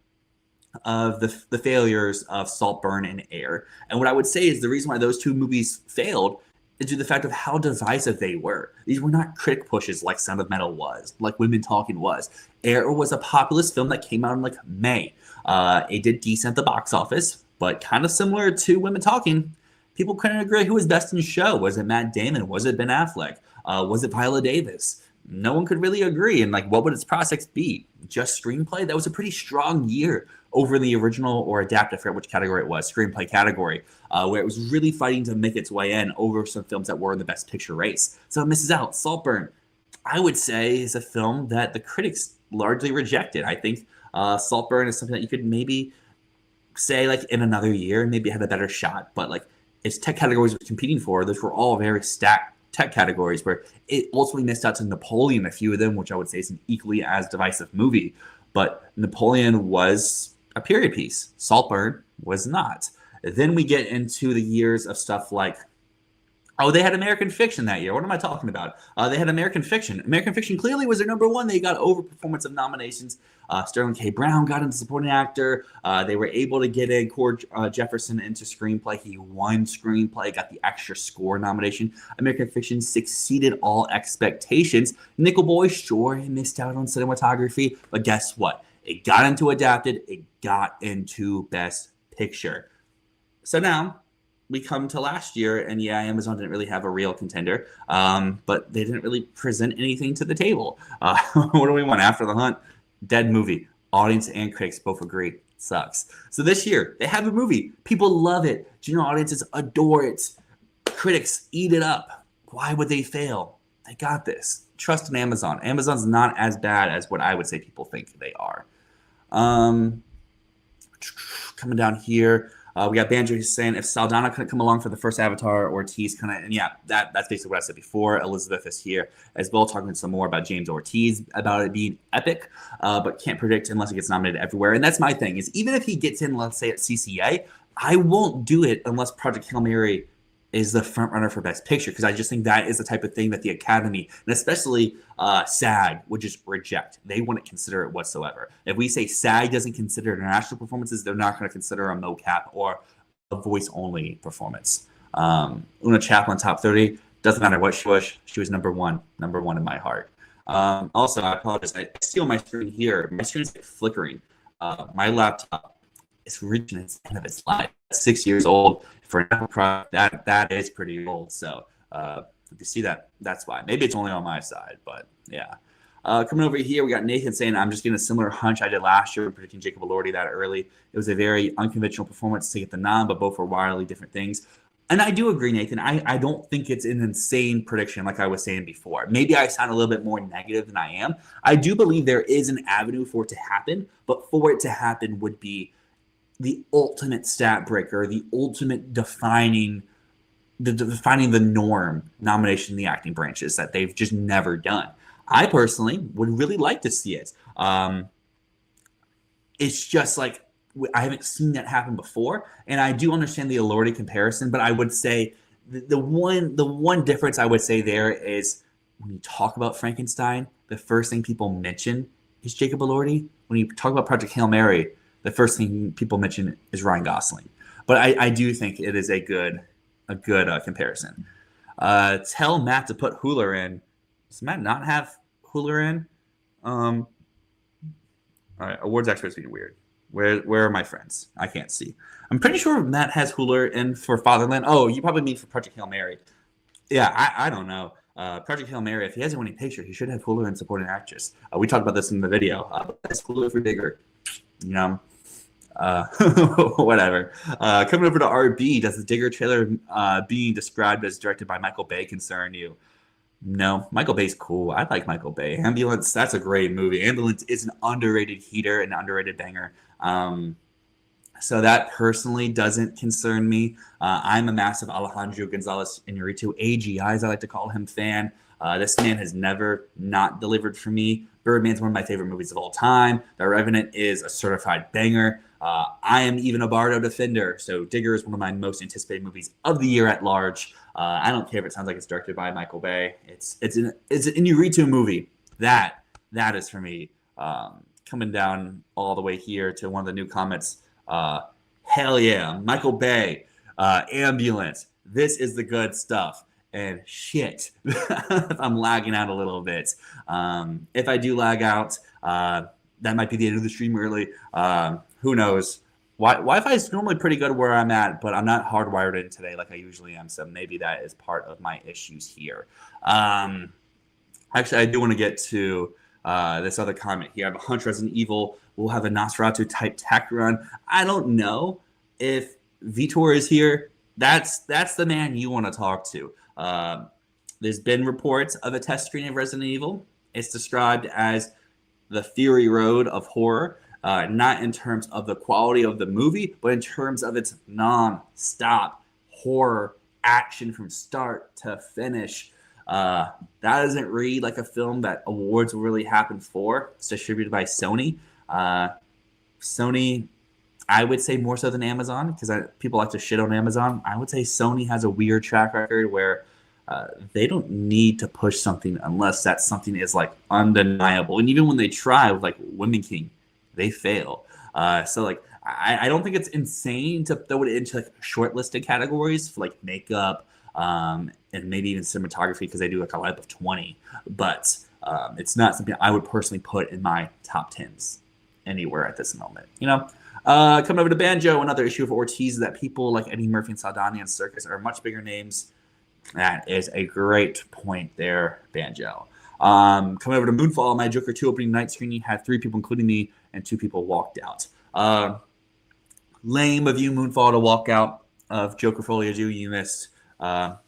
of the failures of Saltburn and Air. And what I would say is the reason why those 2 movies failed is due to the fact of how divisive they were. These were not critic pushes like Sound of Metal was, like Women Talking was. Air was a populist film that came out in like May. It did decent at the box office, but kind of similar to Women Talking, people couldn't agree who was best in show. Was it Matt Damon? Was it Ben Affleck? Was it Viola Davis? No one could really agree. And like, what would its prospects be? Just screenplay? That was a pretty strong year over the original or adapted, I forget which category it was, screenplay category, where it was really fighting to make its way in over some films that were in the Best Picture race. So it misses out. Saltburn, I would say, is a film that the critics largely rejected. I think Saltburn is something that you could maybe say like in another year, maybe have a better shot. But like its tech categories it was competing for, those were all very stacked tech categories where it ultimately missed out to Napoleon, a few of them, which I would say is an equally as divisive movie. But Napoleon was a period piece. Saltburn was not. Then we get into the years of stuff like, oh, they had American Fiction that year. What am I talking about? They had American Fiction. American Fiction clearly was their number one. They got overperformance of nominations. Sterling K. Brown got into supporting actor. They were able to get in Cord Jefferson into screenplay. He won screenplay, got the extra score nomination. American Fiction succeeded all expectations. Nickel Boy, sure, he missed out on cinematography, but guess what? It got into adapted. It got into Best Picture. So now we come to last year, and yeah, Amazon didn't really have a real contender, but they didn't really present anything to the table. What do we want? After the Hunt, dead movie. Audience and critics both agree. It sucks. So this year, they have a movie. People love it. General audiences adore it. Critics eat it up. Why would they fail? They got this. Trust in Amazon. Amazon's not as bad as what I would say people think they are. Coming down here, we got Banjo saying if Saldana couldn't come along for the first Avatar, Ortiz kind of, and yeah, that's basically what I said before. Elizabeth is here as well, talking some more about James Ortiz, about it being epic, but can't predict unless it gets nominated everywhere. And that's my thing, is even if he gets in, let's say at CCA, I won't do it unless Project Hail Mary is the front runner for Best Picture, because I just think that is the type of thing that the Academy, and especially SAG, would just reject. They wouldn't consider it whatsoever. If we say SAG doesn't consider international performances, they're not going to consider a mocap or a voice-only performance. Una Chaplin, top 30, doesn't matter what she was number one in my heart. Also, I apologize. I see on my screen here, my screen is like flickering. My laptop is reaching its end of its life. 6 years old for an Apple product. That is pretty old. So if you see that, that's why. Maybe it's only on my side, but yeah. Coming over here, we got Nathan saying, I'm just getting a similar hunch I did last year, predicting Jacob Elordi that early. It was a very unconventional performance to get the nod, but both were wildly different things. And I do agree, Nathan. I don't think it's an insane prediction like I was saying before. Maybe I sound a little bit more negative than I am. I do believe there is an avenue for it to happen, but for it to happen would be the ultimate stat breaker, the ultimate defining the norm nomination in the acting branches that they've just never done. I personally would really like to see it. It's just like I haven't seen that happen before, and I do understand the Elordi comparison, but I would say the one difference I would say there is when you talk about Frankenstein, the first thing people mention is Jacob Elordi. When you talk about Project Hail Mary, the first thing people mention is Ryan Gosling. But I do think it is a good comparison. Tell Matt to put Hooler in. Does Matt not have Hooler in? All right, awards experts being weird. Where are my friends? I can't see. I'm pretty sure Matt has Hooler in for Fatherland. Oh, you probably mean for Project Hail Mary. Yeah, I don't know. Project Hail Mary, if he hasn't won any picture, he should have Hooler in supporting actress. We talked about this in the video. It's Hooler for Digger. You know, whatever. Coming over to RB, does the Digger trailer being described as directed by Michael Bay concern you? No, Michael Bay's cool. I like Michael Bay. Ambulance, that's a great movie. Ambulance is an underrated heater, an underrated banger. So that personally doesn't concern me. I'm a massive Alejandro Gonzalez Iñárritu, AGI as I like to call him, fan. This man has never not delivered for me. Birdman's one of my favorite movies of all time. The Revenant is a certified banger. I am even a Bardo defender, so Digger is one of my most anticipated movies of the year at large. I don't care if it sounds like it's directed by Michael Bay. It's an Iñárritu movie. That is for me. Coming down all the way here to one of the new comments. Hell yeah, Michael Bay, Ambulance. This is the good stuff. And shit, I'm lagging out a little bit. If I do lag out, that might be the end of the stream early. Who knows? Wi-Fi is normally pretty good where I'm at, but I'm not hardwired in today like I usually am, so maybe that is part of my issues here. Actually, I do want to get to this other comment here. I have a hunch Resident Evil will have a Nosferatu-type tech run. I don't know if Vitor is here. That's the man you want to talk to. There's been reports of a test screening of Resident Evil. It's described as the Fury Road of horror, not in terms of the quality of the movie, but in terms of its non-stop horror action from start to finish. That doesn't read like a film that awards will really happen for. It's distributed by Sony. Sony, I would say more so than Amazon, because people like to shit on Amazon. I would say Sony has a weird track record where they don't need to push something unless that something is like undeniable. And even when they try with like Women King, they fail. So like I don't think it's insane to throw it into like shortlisted categories for like makeup and maybe even cinematography, because they do like a lineup of 20. But it's not something I would personally put in my top 10s anywhere at this moment. You know. Coming over to Banjo, another issue of Ortiz is that people like Eddie Murphy and Saldana and Circus are much bigger names. That is a great point there, Banjo. Coming over to Moonfall, my Joker 2 opening night screening had 3 people, including me, and 2 people walked out. Lame of you, Moonfall, to walk out of Joker Folio 2. You missed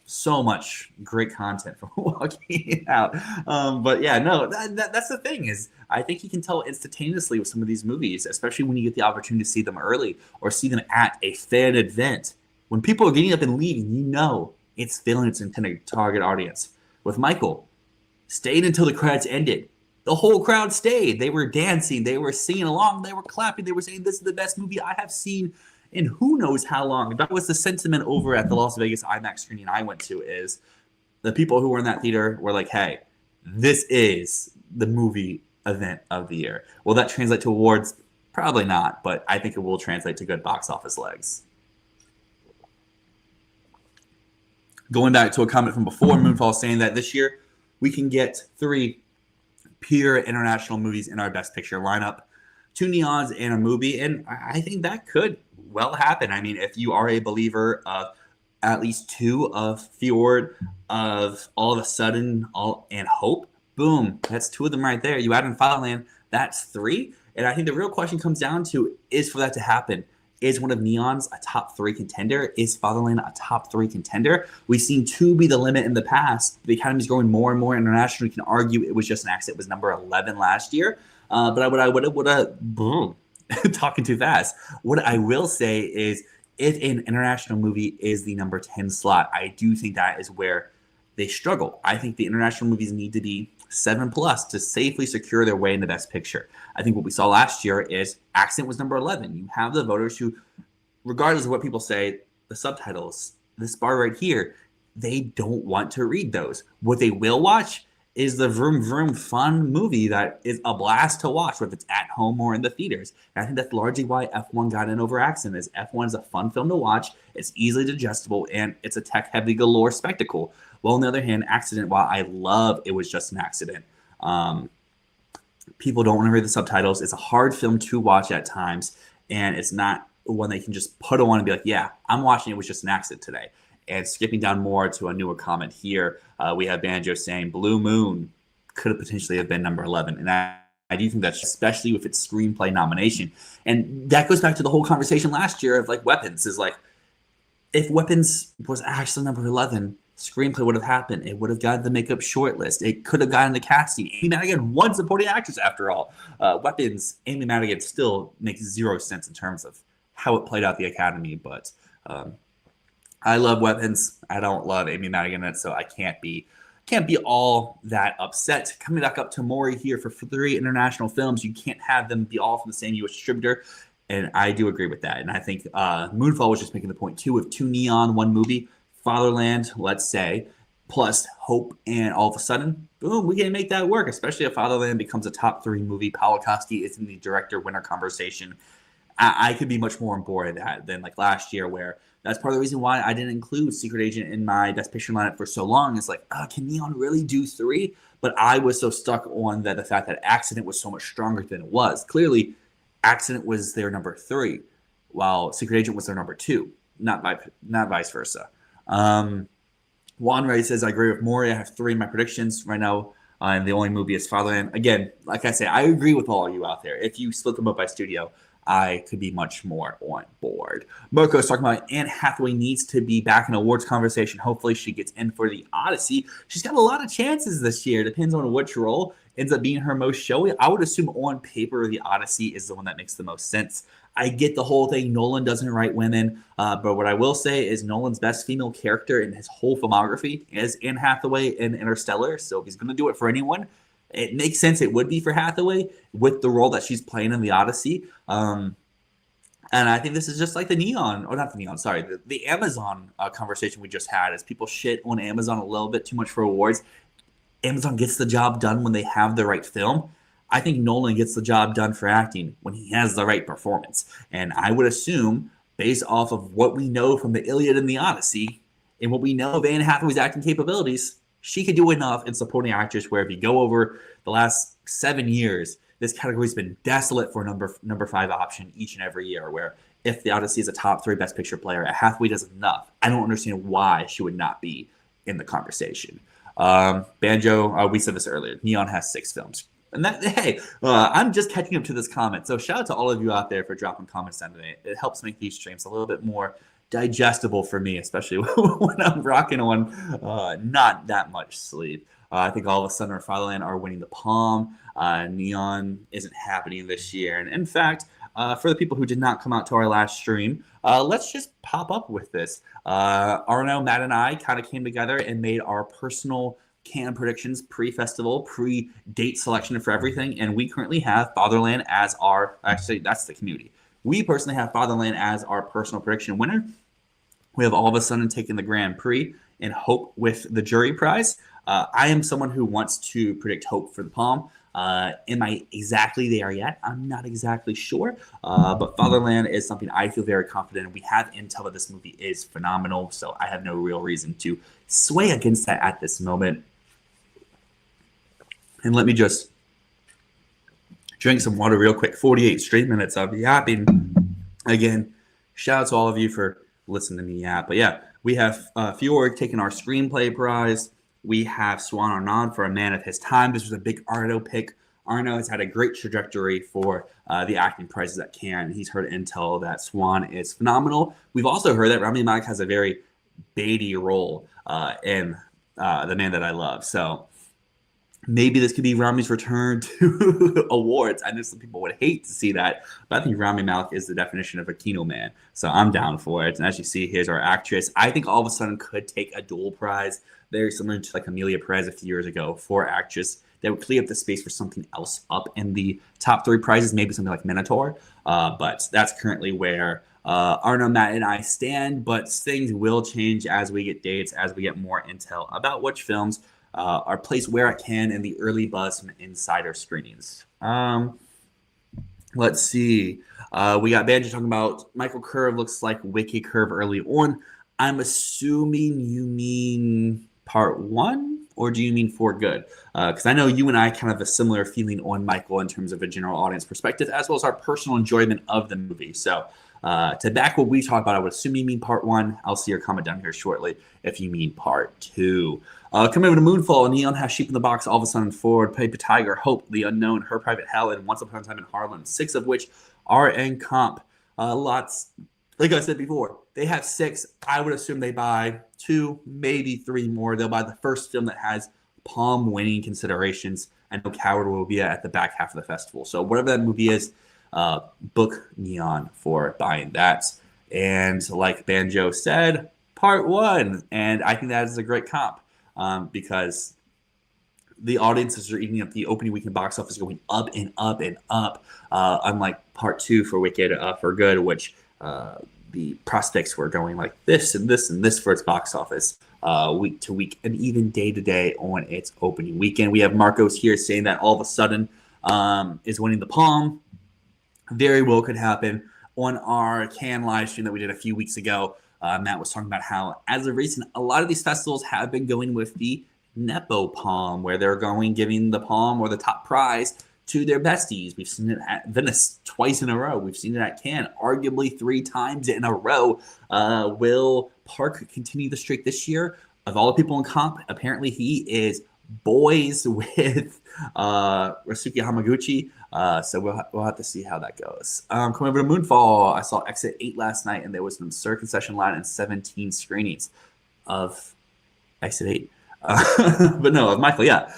so much great content from walking out. But yeah, no, that's the thing is I think you can tell instantaneously with some of these movies, especially when you get the opportunity to see them early or see them at a fan event. When people are getting up and leaving, you know it's filling its intended target audience. With Michael, stayed until the credits ended. The whole crowd stayed. They were dancing. They were singing along. They were clapping. They were saying, this is the best movie I have seen in who knows how long. That was the sentiment over at the Las Vegas IMAX screening I went to, is the people who were in that theater were like, hey, this is the movie event of the year. Will that translate to awards? Probably not, but I think it will translate to good box office legs. Going back to a comment from before, Moonfall saying that this year we can get 3 pure international movies in our Best Picture lineup, 2 neons and a movie, and I think that could well happen. I mean, if you are a believer of at least 2 of Fjord, of All of a Sudden, and Hope, boom, that's 2 of them right there. You add in Fatherland, that's 3. And I think the real question comes down to, is for that to happen, is one of Neon's a top 3 contender? Is Fatherland a top 3 contender? We've seen 2 be the limit in the past. The Academy's growing more and more international. You can argue it was just an accident. It was number 11 last year. But I would talking too fast. What I will say is, if an international movie is the number 10 slot, I do think that is where they struggle. I think the international movies need to be 7+ to safely secure their way in the Best Picture. I think what we saw last year is Accident was number 11. You have the voters who, regardless of what people say, the subtitles, this bar right here, they don't want to read those. What they will watch is the vroom vroom fun movie that is a blast to watch, whether it's at home or in the theaters. And I think that's largely why F1 got in over Accident. Is F1 is a fun film to watch, it's easily digestible, and it's a tech-heavy galore spectacle. Well, on the other hand, Accident, while I love It Was Just an Accident, people don't want to read the subtitles. It's a hard film to watch at times, and it's not one they can just put on and be like, yeah, I'm watching It Was Just an Accident today. And skipping down more to a newer comment here, we have Banjo saying Blue Moon could have potentially have been number 11. And I do think that's, especially with its screenplay nomination. And that goes back to the whole conversation last year of like Weapons, is like, if Weapons was actually number 11, screenplay would have happened. It would have gotten the makeup shortlist. It could have gotten the casting. Amy Madigan won supporting actress after all. Weapons, Amy Madigan still makes 0 sense in terms of how it played out the Academy, but I love Weapons. I don't love Amy Madigan in it, so I can't be all that upset. Coming back up to Maury here for 3 international films, you can't have them be all from the same U.S. distributor, and I do agree with that. And I think Moonfall was just making the point too, with 2 neon, 1 movie, Fatherland, let's say, plus Hope, and all of a sudden, boom, we can make that work. Especially if Fatherland becomes a top 3 movie, Paolo Costi is in the director-winner conversation. I could be much more on board of that than like last year, where that's part of the reason why I didn't include Secret Agent in my Best Picture lineup for so long. It's like, can Neon really do 3? But I was so stuck on the fact that Accident was so much stronger than it was. Clearly, Accident was their number 3, while Secret Agent was their number 2, not vice versa. Juan Ray says, I agree with Maury. I have 3 in my predictions right now, and the only movie is Fatherland. Again, like I say, I agree with all of you out there. If you split them up by studio, I could be much more on board. Moko's talking about Anne Hathaway needs to be back in awards conversation. Hopefully she gets in for The Odyssey. She's got a lot of chances this year. Depends on which role ends up being her most showy. I would assume on paper The Odyssey is the one that makes the most sense. I get the whole thing. Nolan doesn't write women. But what I will say is Nolan's best female character in his whole filmography is Anne Hathaway in Interstellar. So if he's going to do it for anyone, it makes sense it would be for Hathaway with the role that she's playing in The Odyssey. And I think this is just like the Neon, or not the Neon, sorry, the Amazon conversation we just had, is people shit on Amazon a little bit too much for awards. Amazon gets the job done when they have the right film. I think Nolan gets the job done for acting when he has the right performance. And I would assume, based off of what we know from the Iliad and the Odyssey, and what we know of Anne Hathaway's acting capabilities, she could do enough in supporting actress where if you go over the last 7 years, this category's been desolate for number 5 option each and every year, where if The Odyssey is a top 3 Best Picture player, Hathaway does enough. I don't understand why she would not be in the conversation. Banjo, we said this earlier, Neon has 6 films. And that, hey, I'm just catching up to this comment. So shout out to all of you out there for dropping comments down today. It helps make these streams a little bit more digestible for me, especially when I'm rocking on not that much sleep. I think All of a Sudden or Fatherland are winning the palm. Neon isn't happening this year. And in fact, for the people who did not come out to our last stream, let's just pop up with this. Arno, Matt, and I kind of came together and made our personal can predictions pre-festival, pre-date selection for everything. And we currently have Fatherland as our, actually, that's the community. We personally have Fatherland as our personal prediction winner. We have all of a sudden taken the Grand Prix and Hope with the jury prize. I am someone who wants to predict Hope for the Palm. Am I exactly there yet? I'm not exactly sure. But Fatherland is something I feel very confident in. We have intel that this movie is phenomenal, so I have no real reason to sway against that at this moment. And let me just drink some water real quick. 48 straight minutes of yapping. Again, shout out to all of you for listening to me yap. But yeah, we have Fjord taking our screenplay prize. We have Swan Arnaud for A Man of His Time. This was a big Arnaud pick. Arnaud has had a great trajectory for the acting prizes at Cannes. He's heard intel that Swan is phenomenal. We've also heard that Rami Malek has a very Beatty role in The Man That I Love. So maybe this could be Rami's return to awards. I know some people would hate to see that, but I think Rami Malek is the definition of a Kino man. So I'm down for it. And as you see, here's our actress. I think all of a sudden could take a dual prize, very similar to like Amelia Perez a few years ago for actress that would clear up the space for something else up in the top 3 prizes, maybe something like Minotaur. But that's currently where Arno, Matt, and I stand. But things will change as we get dates, as we get more intel about which films are placed where it can in the early buzz from insider screenings. Let's see. We got Banjo talking about Michael Curve looks like Wicked Curve early on. I'm assuming you mean part 1, or do you mean For Good? Because I know you and I kind of have a similar feeling on Michael in terms of a general audience perspective, as well as our personal enjoyment of the movie. So to back what we talk about, I would assume you mean part 1. I'll see your comment down here shortly if you mean part 2. Coming over to Moonfall, Neon has Sheep in the Box, All of a Sudden Forward, Paper Tiger, Hope, The Unknown, Her Private Hell, and Once Upon a Time in Harlem, 6 of which are in comp. Lots, like I said before, they have 6. I would assume they buy 2, maybe 3 more. They'll buy the first film that has Palm winning considerations. I know Coward will be at the back half of the festival. So whatever that movie is, book Neon for buying that. And like Banjo said, part 1. And I think that is a great comp. Because the audiences are eating up the opening weekend box office going up and up and up. Unlike part 2 for Wicked for Good, which the prospects were going like this and this and this for its box office week to week and even day to day on its opening weekend. We have Marcos here saying that All of a Sudden is winning the Palm. Very well could happen. On our Cannes live stream that we did a few weeks ago, Matt was talking about how, as of recent, a lot of these festivals have been going with the Nepo Palm, where they're giving the palm or the top prize to their besties. We've seen it at Venice twice in a row. We've seen it at Cannes, arguably 3 times in a row. Will Park continue the streak this year? Of all the people in comp, apparently he is boys with Rasuki Hamaguchi. So we'll have to see how that goes. Coming over to Moonfall, I saw Exit 8 last night, and there was an absurd concession line and 17 screenings of Exit 8. But no, of Michael, yeah.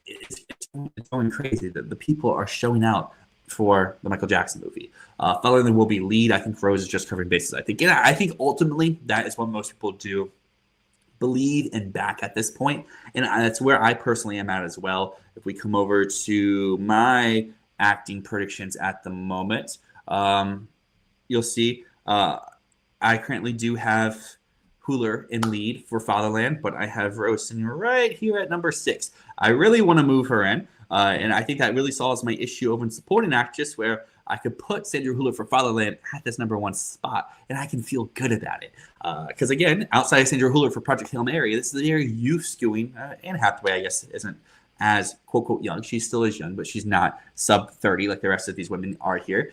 It's going crazy that the people are showing out for the Michael Jackson movie. Following will be lead. I think Rose is just covering bases. I think ultimately that is what most people do believe and back at this point, and that's where I personally am at as well. If we come over to my acting predictions at the moment, you'll see I currently do have Huller in lead for Fatherland, but I have Rose sitting right here at number 6. I really want to move her in, and I think that really solves my issue over in supporting actress, where I could put Sandra Hüller for Fatherland at this number 1 spot, and I can feel good about it. Because again, outside of Sandra Hüller for Project Hail Mary, this is a very youth-skewing, Anne Hathaway, I guess, isn't as quote-unquote young. She still is young, but she's not sub-30 like the rest of these women are here.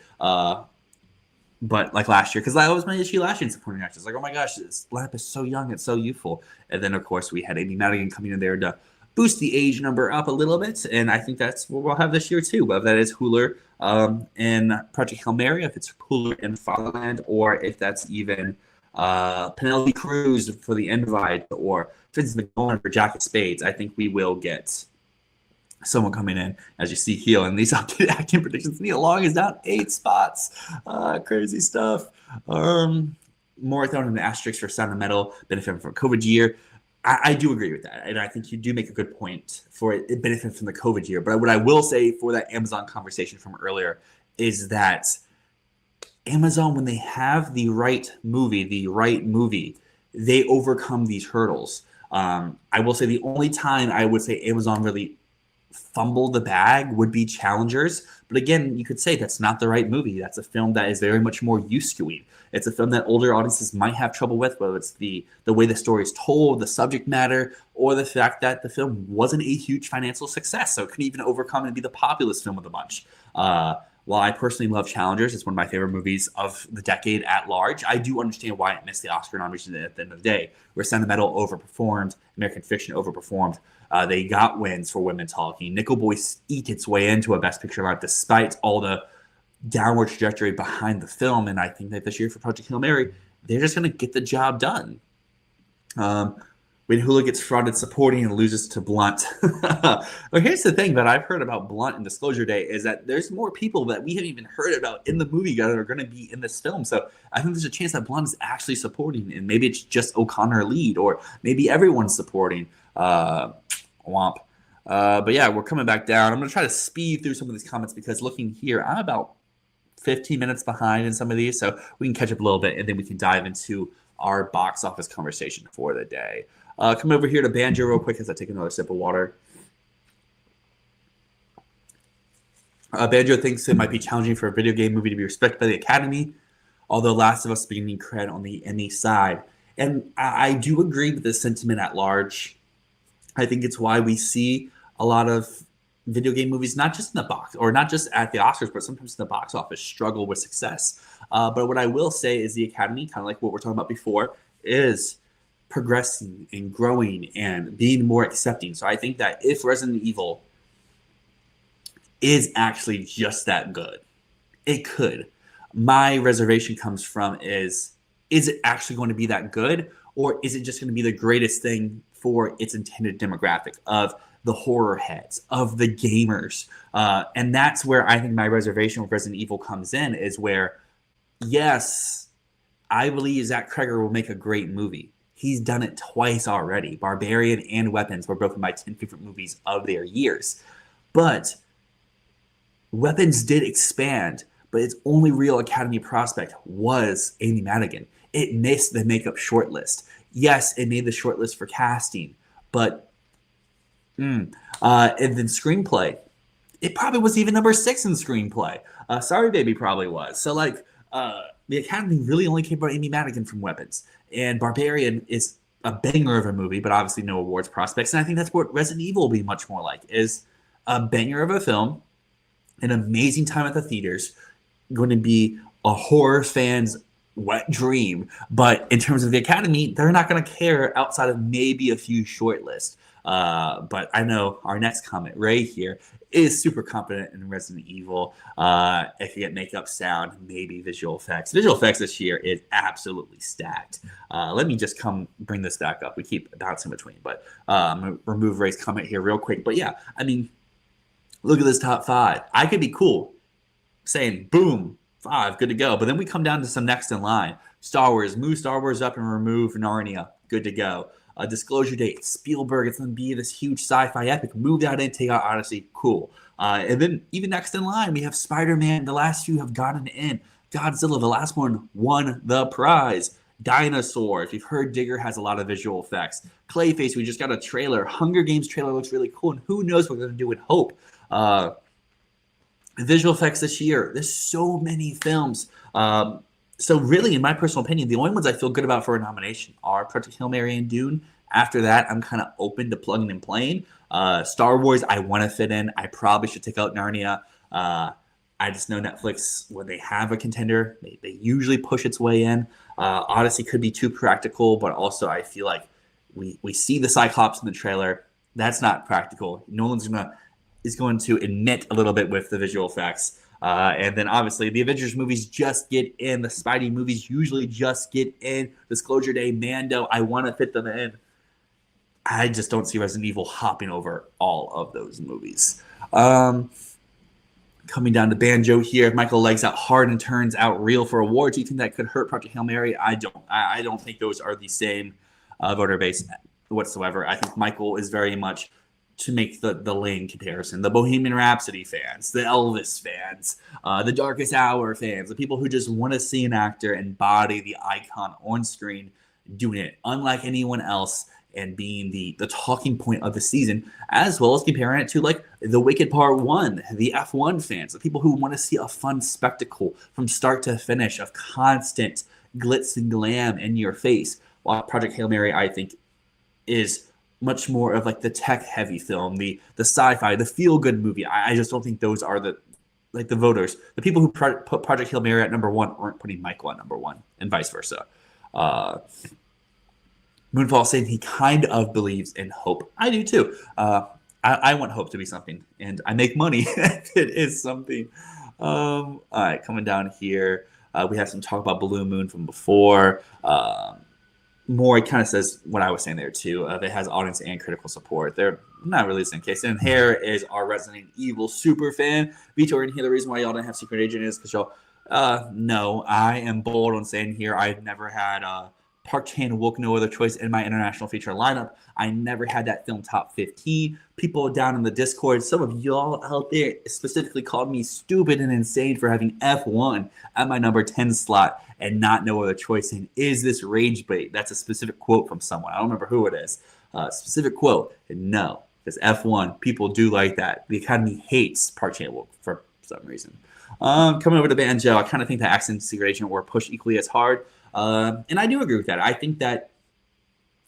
But like last year, because that was my issue last year in supporting actors. Like, oh my gosh, this lineup is so young, it's so youthful. And then, of course, we had Amy Madigan coming in there to boost the age number up a little bit, and I think that's what we'll have this year too. Whether that is Hüller in Project Hail Mary, if it's Hüller in Fatherland, or if that's even Penelope Cruz for The Invite, or Frances McDormand for Jack of Spades, I think we will get someone coming in, as you see here, and these updated acting predictions. Nia Long is down 8 spots. Crazy stuff. More thrown in the asterisk for Sound of Metal, benefiting from COVID year. I do agree with that, and I think you do make a good point for it benefiting from the COVID year. But what I will say for that Amazon conversation from earlier is that Amazon, when they have the right movie, they overcome these hurdles. I will say the only time I would say Amazon really fumble the bag would be Challengers. But again, you could say that's not the right movie. That's a film that is very much more youth-skewing. It's a film that older audiences might have trouble with, whether it's the way the story is told, the subject matter, or the fact that the film wasn't a huge financial success, so it couldn't even overcome and be the populist film of the bunch. While I personally love Challengers, it's one of my favorite movies of the decade at large, I do understand why it missed the Oscar nomination at the end of the day, where Sentimental overperformed, American Fiction overperformed. They got wins for Women Talking. Nickel Boy eked its way into a Best Picture lineup despite all the downward trajectory behind the film. And I think that this year for Project Hail Mary, they're just going to get the job done. When Hula gets frauded supporting and loses to Blunt. Well, here's the thing that I've heard about Blunt and Disclosure Day is that there's more people that we haven't even heard about in the movie that are going to be in this film. So I think there's a chance that Blunt is actually supporting, and maybe it's just O'Connor lead, or maybe everyone's supporting. Womp. But yeah, we're coming back down. I'm going to try to speed through some of these comments because looking here, I'm about 15 minutes behind in some of these, so we can catch up a little bit, and then we can dive into our box office conversation for the day. Come over here to Banjo real quick as I take another sip of water. Banjo thinks it might be challenging for a video game movie to be respected by the Academy, although Last of Us being getting credit on the Emmy side. And I do agree with the sentiment at large. I think it's why we see a lot of video game movies, not just in the box, or not just at the Oscars, but sometimes in the box office, struggle with success. But what I will say is the Academy, kind of like what we're talking about before, is progressing and growing and being more accepting. So I think that if Resident Evil is actually just that good, it could. My reservation comes from is it actually going to be that good, or is it just going to be the greatest thing for its intended demographic of the horror heads, of the gamers? And that's where I think my reservation with Resident Evil comes in, is where, yes, I believe Zach Kreger will make a great movie. He's done it twice already. Barbarian and Weapons were both in my 10 favorite movies of their years. But Weapons did expand, but its only real Academy prospect was Amy Madigan. It missed the makeup shortlist. Yes, it made the shortlist for casting, but and then screenplay, it probably was even number 6 in screenplay. Sorry Baby probably was. So the Academy really only came about Amy Madigan from Weapons, and Barbarian is a banger of a movie, but obviously no awards prospects. And I think that's what Resident Evil will be much more like, is a banger of a film, an amazing time at the theaters, going to be a horror fan's wet dream. But in terms of the Academy, they're not going to care outside of maybe a few shortlists. But I know our next comment, Ray here, is super confident in Resident Evil. If you get makeup, sound, maybe visual effects. Visual effects this year is absolutely stacked. Let me just bring this back up. We keep bouncing between, but I'm going to remove Ray's comment here real quick. But yeah, I mean, look at this top 5. I could be cool saying, boom, 5, good to go. But then we come down to some next in line. Star Wars, move Star Wars up and remove Narnia, good to go. Disclosure Date, Spielberg, it's going to be this huge sci-fi epic. Move that in, take out Odyssey, cool. And then even next in line, we have Spider-Man. The last few have gotten in. Godzilla, the last one, won the prize. Dinosaur, if you've heard, Digger has a lot of visual effects. Clayface, we just got a trailer. Hunger Games trailer looks really cool, and who knows what we're going to do with Hope. Visual effects this year, there's so many films. So really, in my personal opinion, the only ones I feel good about for a nomination are Project Hail Mary and Dune. After that, I'm kind of open to plugging and playing. Star Wars, I want to fit in. I probably should take out Narnia. I just know Netflix, when they have a contender, they usually push its way in. Odyssey could be too practical, but also I feel like we see the Cyclops in the trailer. That's not practical. Nolan's is going to admit a little bit with the visual effects. And then obviously the Avengers movies just get in. The Spidey movies usually just get in. Disclosure Day, Mando, I want to fit them in. I just don't see Resident Evil hopping over all of those movies. Coming down to Banjo here. If Michael legs out hard and turns out real for awards, do you think that could hurt Project Hail Mary? I don't. I don't think those are the same voter base whatsoever. I think Michael is very much to make the lane comparison, the Bohemian Rhapsody fans, the Elvis fans, the Darkest Hour fans, the people who just want to see an actor embody the icon on screen doing it unlike anyone else and being the talking point of the season, as well as comparing it to like the Wicked Part 1, the F1 fans, the people who want to see a fun spectacle from start to finish of constant glitz and glam in your face. While Project Hail Mary, I think, is much more of like the tech heavy film, the sci-fi, the feel good movie. I just don't think those are the voters. The people who put Project Hail Mary at number 1 aren't putting Michael at number 1, and vice versa. Moonfall saying he kind of believes in hope. I do too. I want hope to be something, and I make money if it is something. All right, coming down here, we have some talk about Blue Moon from before. More, it kind of says what I was saying there too. It has audience and critical support. They're not really the same case. And here is our Resident Evil super fan, Vitor. And here, the reason why y'all didn't have Secret Agent is because y'all, no, I am bold on saying here I've never had Park Chan-wook, No Other Choice in my international feature lineup. I never had that film top 15. People down in the Discord, some of y'all out there specifically called me stupid and insane for having F1 at my number 10 slot and not No Other Choice. And is this rage bait? That's a specific quote from someone. I don't remember who it is. Specific quote. And no, because F1, people do like that. The Academy hates Park Chan-wook for some reason. Coming over to Banjo, I kind of think that Accent and Secret Agent were pushed equally as hard. And I do agree with that. I think that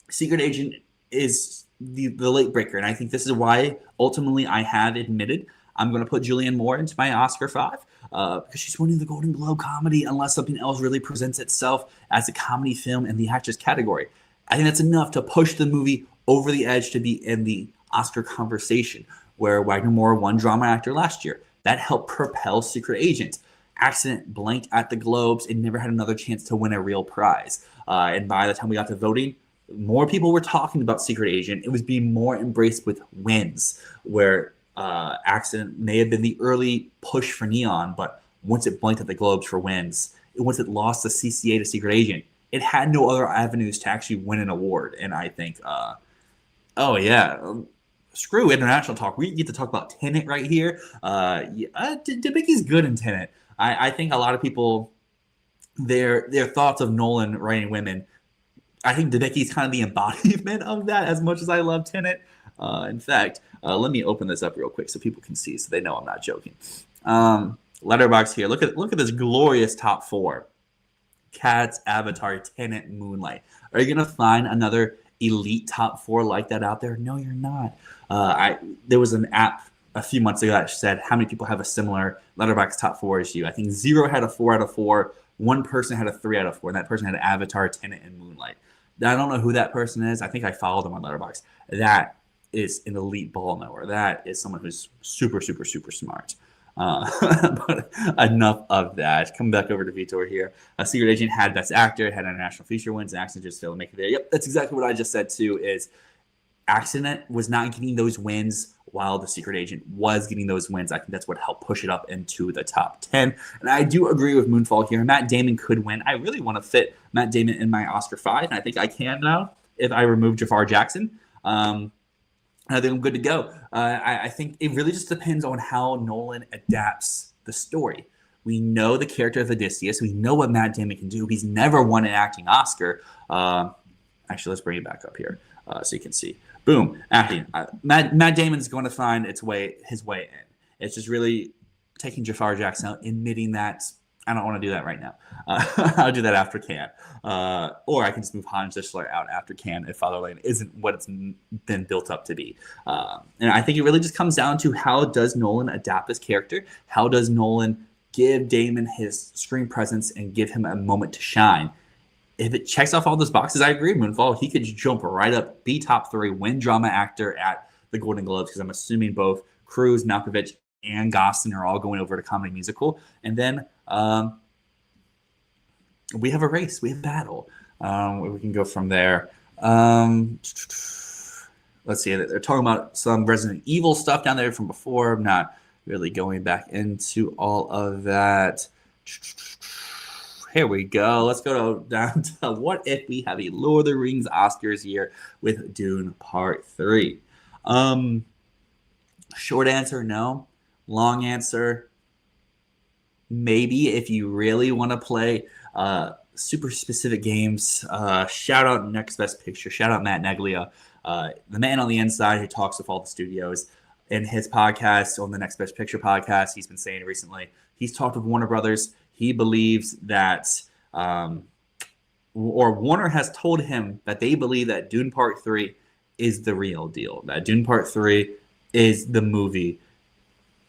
Secret Agent is the late breaker. And I think this is why ultimately I have admitted I'm going to put Julianne Moore into my Oscar 5 because she's winning the Golden Globe comedy unless something else really presents itself as a comedy film in the actress category. I think that's enough to push the movie over the edge to be in the Oscar conversation, where Wagner Moore won Drama Actor last year. That helped propel Secret Agent. Accident blanked at the Globes and never had another chance to win a real prize. And by the time we got to voting, more people were talking about Secret Agent. It was being more embraced with wins, where Accident may have been the early push for Neon, but once it blanked at the Globes for wins, once it lost the CCA to Secret Agent, it had no other avenues to actually win an award. And I think, screw international talk. We get to talk about Tenet right here. Debicki's good in Tenet. I think a lot of people, their thoughts of Nolan writing women, I think Debicki's kind of the embodiment of that as much as I love Tenet. In fact, let me open this up real quick so people can see so they know I'm not joking. Letterboxd here. Look at this glorious top 4. Cats, Avatar, Tenet, Moonlight. Are you going to find another elite top 4 like that out there? No, you're not. There was an app a few months ago that said how many people have a similar Letterboxd top 4 as you. I think 0 had a 4 out of 4. One person had a 3 out of 4, and that person had Avatar, Tenet, and Moonlight. I don't know who that person is. I think I followed them on Letterboxd. That is an elite ball knower. That is someone who's super, super, super smart. But enough of that. Coming back over to Vitor here. Secret Agent had Best Actor, had international feature wins, and Accident just failed to make it there. Yep, that's exactly what I just said too, is Accident was not getting those wins while the Secret Agent was getting those wins. I think that's what helped push it up into the top 10. And I do agree with Moonfall here. Matt Damon could win. I really want to fit Matt Damon in my Oscar 5, and I think I can now if I remove Jafar Jackson. I think I'm good to go. I think it really just depends on how Nolan adapts the story. We know the character of Odysseus. We know what Matt Damon can do. He's never won an acting Oscar. Actually, let's bring it back up here so you can see. Boom, acting. Matt Damon's going to find his way in. It's just really taking Jafar Jackson out, admitting that I don't want to do that right now. I'll do that after Cannes. Or I can just move Hans Zisler out after Cannes if Fatherland isn't what it's been built up to be. And I think it really just comes down to how does Nolan adapt his character? How does Nolan give Damon his screen presence and give him a moment to shine? If it checks off all those boxes, I agree. Moonfall, he could jump right up, be top 3, win drama actor at the Golden Globes, because I'm assuming both Cruise, Malkovich, and Gosling are all going over to comedy musical. And then we have a race. We have battle. We can go from there. Let's see. They're talking about some Resident Evil stuff down there from before. I'm not really going back into all of that. Here we go. Let's go down to what if we have a Lord of the Rings Oscars year with Dune Part 3. Short answer, no. Long answer, maybe. If you really want to play super specific games, shout out Next Best Picture. Shout out Matt Neglia, the man on the inside who talks with all the studios. In his podcast, on the Next Best Picture podcast, he's been saying recently, he's talked with Warner Brothers. He believes that, or Warner has told him that they believe that Dune Part 3 is the real deal, that Dune Part 3 is the movie,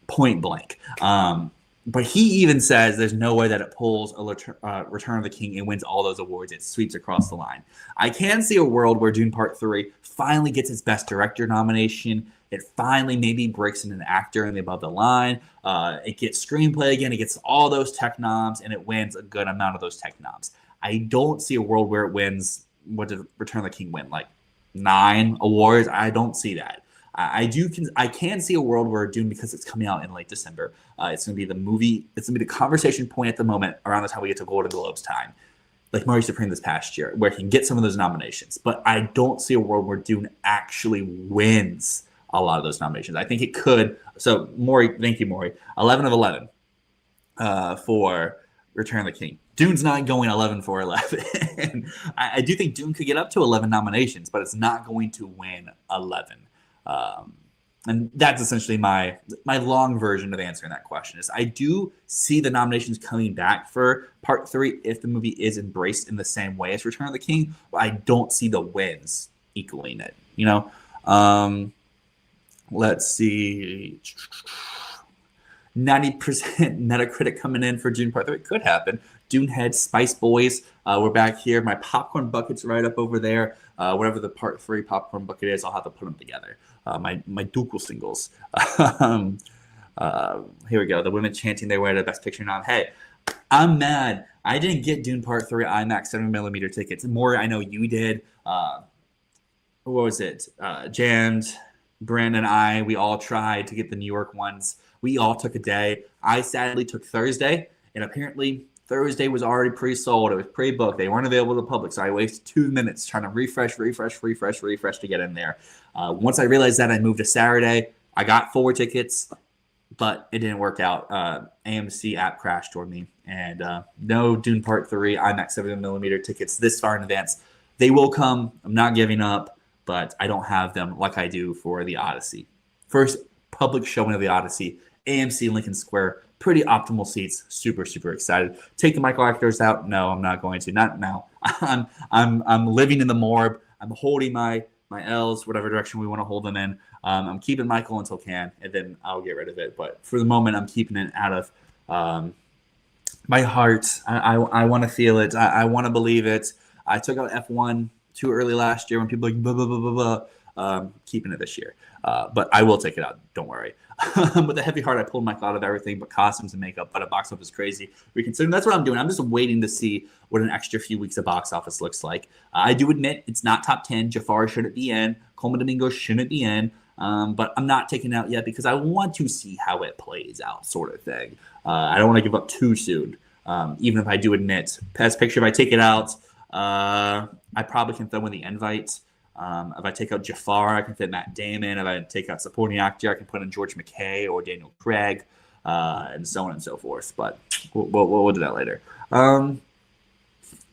point blank. But he even says there's no way that it pulls a Return of the King and wins all those awards. It sweeps across the line. I can see a world where Dune Part 3 finally gets its Best Director nomination. It finally maybe breaks in an actor in the above the line. It gets screenplay again. It gets all those tech noms, and it wins a good amount of those tech noms. I don't see a world where it wins. What did Return of the King win? Like 9 awards? I don't see that. I can see a world where Dune, because it's coming out in late December, it's going to be the movie. It's going to be the conversation point at the moment around the time we get to Golden Globes time, like Murray Supreme this past year, where he can get some of those nominations. But I don't see a world where Dune actually wins a lot of those nominations. I think it could. So, Maury, thank you, Maury. 11 of 11 for Return of the King. Dune's not going 11 for 11. I do think Dune could get up to 11 nominations, but it's not going to win 11. And that's essentially my long version of answering that question. Is I do see the nominations coming back for Part 3 if the movie is embraced in the same way as Return of the King, but I don't see the wins equaling it. Let's see. 90% Metacritic coming in for Dune Part 3. It could happen. Dune Head, Spice Boys. We're back here. My popcorn bucket's right up over there. Whatever the Part 3 popcorn bucket is, I'll have to put them together. My Ducal singles. Here we go. The women chanting their way to the Best Picture nom. Hey, I'm mad. I didn't get Dune Part 3 IMAX 7mm tickets. More, I know you did. What was it? Jan, Brandon, and I, we all tried to get the New York ones. We all took a day. I sadly took Thursday, and apparently Thursday was already pre-sold. It was pre-booked. They weren't available to the public, so I wasted 2 minutes trying to refresh to get in there. Once I realized that, I moved to Saturday. I got 4 tickets, but it didn't work out. AMC app crashed for me, and no Dune Part 3 IMAX 7mm tickets this far in advance. They will come. I'm not giving up, but I don't have them like I do for the Odyssey. First public showing of the Odyssey, AMC Lincoln Square. Pretty optimal seats. Super excited. Take the Michael actors out? No, I'm not going to. Not now. I'm living in the morb. I'm holding my L's, whatever direction we want to hold them in. I'm keeping Michael until can, and then I'll get rid of it. But for the moment, I'm keeping it out of my heart. I want to feel it. I want to believe it. I took out F1 too early last year when people were like, blah, blah, blah, blah, blah. Keeping it this year. But I will take it out. Don't worry. With a heavy heart, I pulled Michael out of everything but costumes and makeup, but a box office crazy. Reconsidering, that's what I'm doing. I'm just waiting to see what an extra few weeks of box office looks like. I do admit it's not top 10. Jafar shouldn't be in. Colman Domingo shouldn't be in. But I'm not taking it out yet because I want to see how it plays out, sort of thing. I don't want to give up too soon. Even if I do admit, Best Picture, if I take it out, I probably can throw in the invite. If I take out Jafar, I can fit Matt Damon. If I take out supporting actor, I can put in George McKay or Daniel Craig, and so on and so forth. But we'll do that later.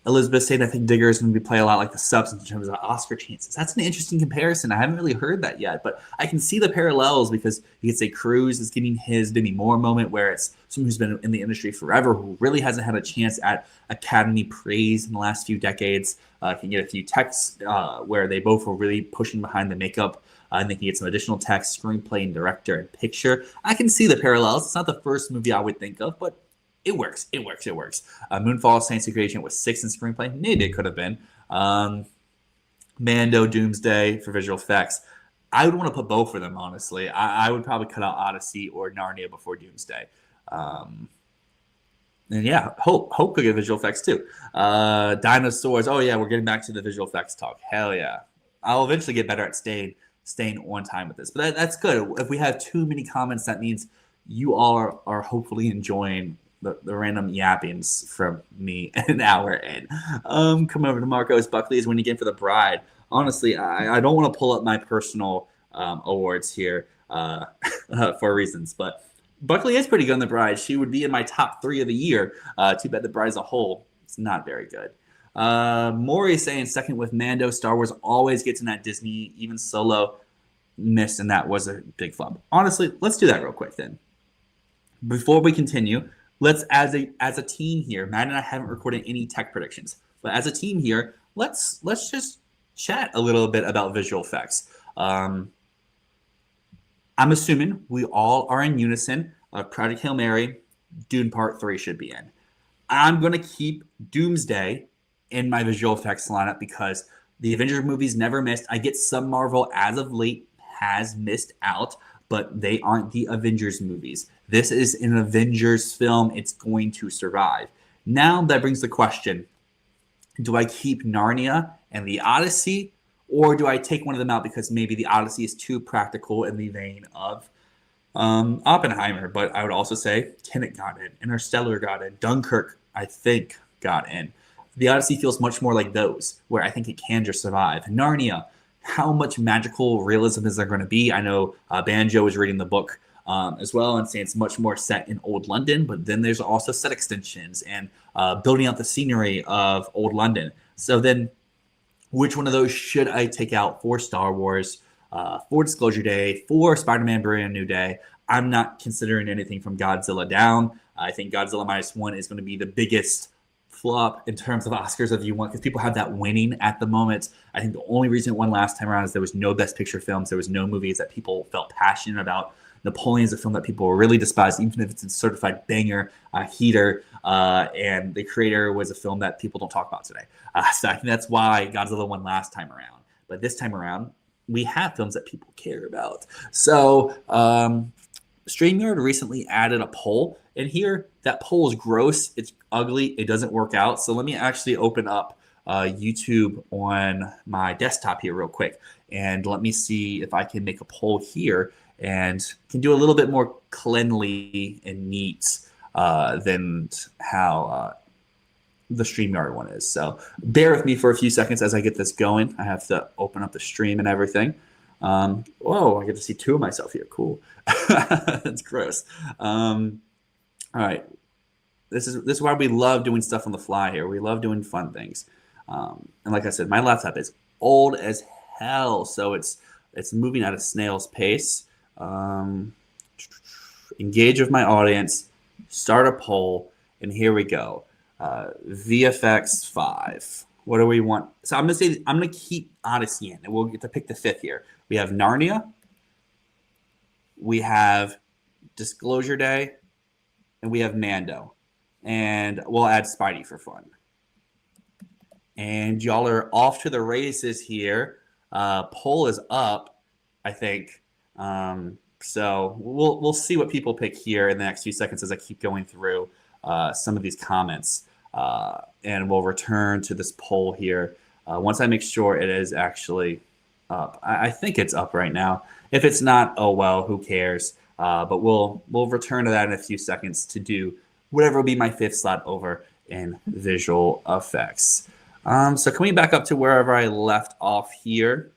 Elizabeth saying I think Digger is going to play a lot like the Substance in terms of Oscar chances. That's an interesting comparison. I haven't really heard that yet, but I can see the parallels because you could say Cruise is getting his Demi Moore moment where it's someone who's been in the industry forever who really hasn't had a chance at Academy praise in the last few decades. Can get a few texts where they both were really pushing behind the makeup. And they can get some additional text, screenplay, and director and picture. I can see the parallels. It's not the first movie I would think of, but it works. Moonfall, Saints Secret Agent was 6 in screenplay. Maybe it could have been. Mando, Doomsday for visual effects. I would want to put both of them, honestly. I would probably cut out Odyssey or Narnia before Doomsday. And yeah, Hope could get visual effects too. Dinosaurs. Oh yeah, we're getting back to the visual effects talk. Hell yeah. I'll eventually get better at staying on time with this. But that's good. If we have too many comments, that means you all are hopefully enjoying the random yappings from me an hour in. Come over to Marcos. Buckley is winning again for The Bride. Honestly, I don't want to pull up my personal awards here. for reasons. But Buckley is pretty good in The Bride. She would be in my top 3 of the year. Too bad The Bride as a whole, it's not very good. Maury saying second with Mando. Star Wars always gets in that Disney, even Solo missed, and that was a big flop. Honestly, let's do that real quick then. Before we continue, let's as a team here. Matt and I haven't recorded any tech predictions, but as a team here, let's just chat a little bit about visual effects. I'm assuming we all are in unison. Project Hail Mary, Dune Part 3 should be in. I'm going to keep Doomsday in my visual effects lineup because the Avengers movies never missed. I get some Marvel as of late has missed out, but they aren't the Avengers movies. This is an Avengers film. It's going to survive. Now that brings the question, do I keep Narnia and the Odyssey, or do I take one of them out because maybe the Odyssey is too practical in the vein of Oppenheimer? But I would also say Tenet got in, Interstellar got in, Dunkirk, I think, got in. The Odyssey feels much more like those, where I think it can just survive. Narnia, how much magical realism is there going to be? I know Banjo is reading the book as well and saying it's much more set in Old London, but then there's also set extensions and building out the scenery of Old London. So then which one of those should I take out for Star Wars, for Disclosure Day, for Spider-Man Brand New Day? I'm not considering anything from Godzilla down. I think Godzilla -1 is going to be the biggest flop in terms of Oscars if you want, because people have that winning at the moment. I think the only reason it won last time around is there was no Best Picture films. There was no movies that people felt passionate about. Napoleon is a film that people really despise, even if it's a certified banger, heater, and The Creator was a film that people don't talk about today. So I think that's why Godzilla won last time around. But this time around, we have films that people care about. So StreamYard recently added a poll, and here that poll is gross. It's ugly. It doesn't work out. So let me actually open up YouTube on my desktop here real quick, and let me see if I can make a poll here and can do a little bit more cleanly and neat than how the StreamYard one is. So bear with me for a few seconds as I get this going. I have to open up the stream and everything. Whoa, I get to see 2 of myself here. Cool. That's gross. All right. This is why we love doing stuff on the fly here. We love doing fun things. And like I said, my laptop is old as hell, so it's moving at a snail's pace. Engage with my audience, start a poll, and here we go. VFX 5. What do we want? So I'm gonna keep Odyssey in, and we'll get to pick the 5th here. We have Narnia, we have Disclosure Day, and we have Mando. And we'll add Spidey for fun. And y'all are off to the races here. Poll is up, I think. So we'll see what people pick here in the next few seconds as I keep going through some of these comments. And we'll return to this poll here once I make sure it is actually up. I think it's up right now. If it's not, oh well, who cares? But we'll return to that in a few seconds to do whatever will be my 5th slot over in visual effects. So coming back up to wherever I left off here,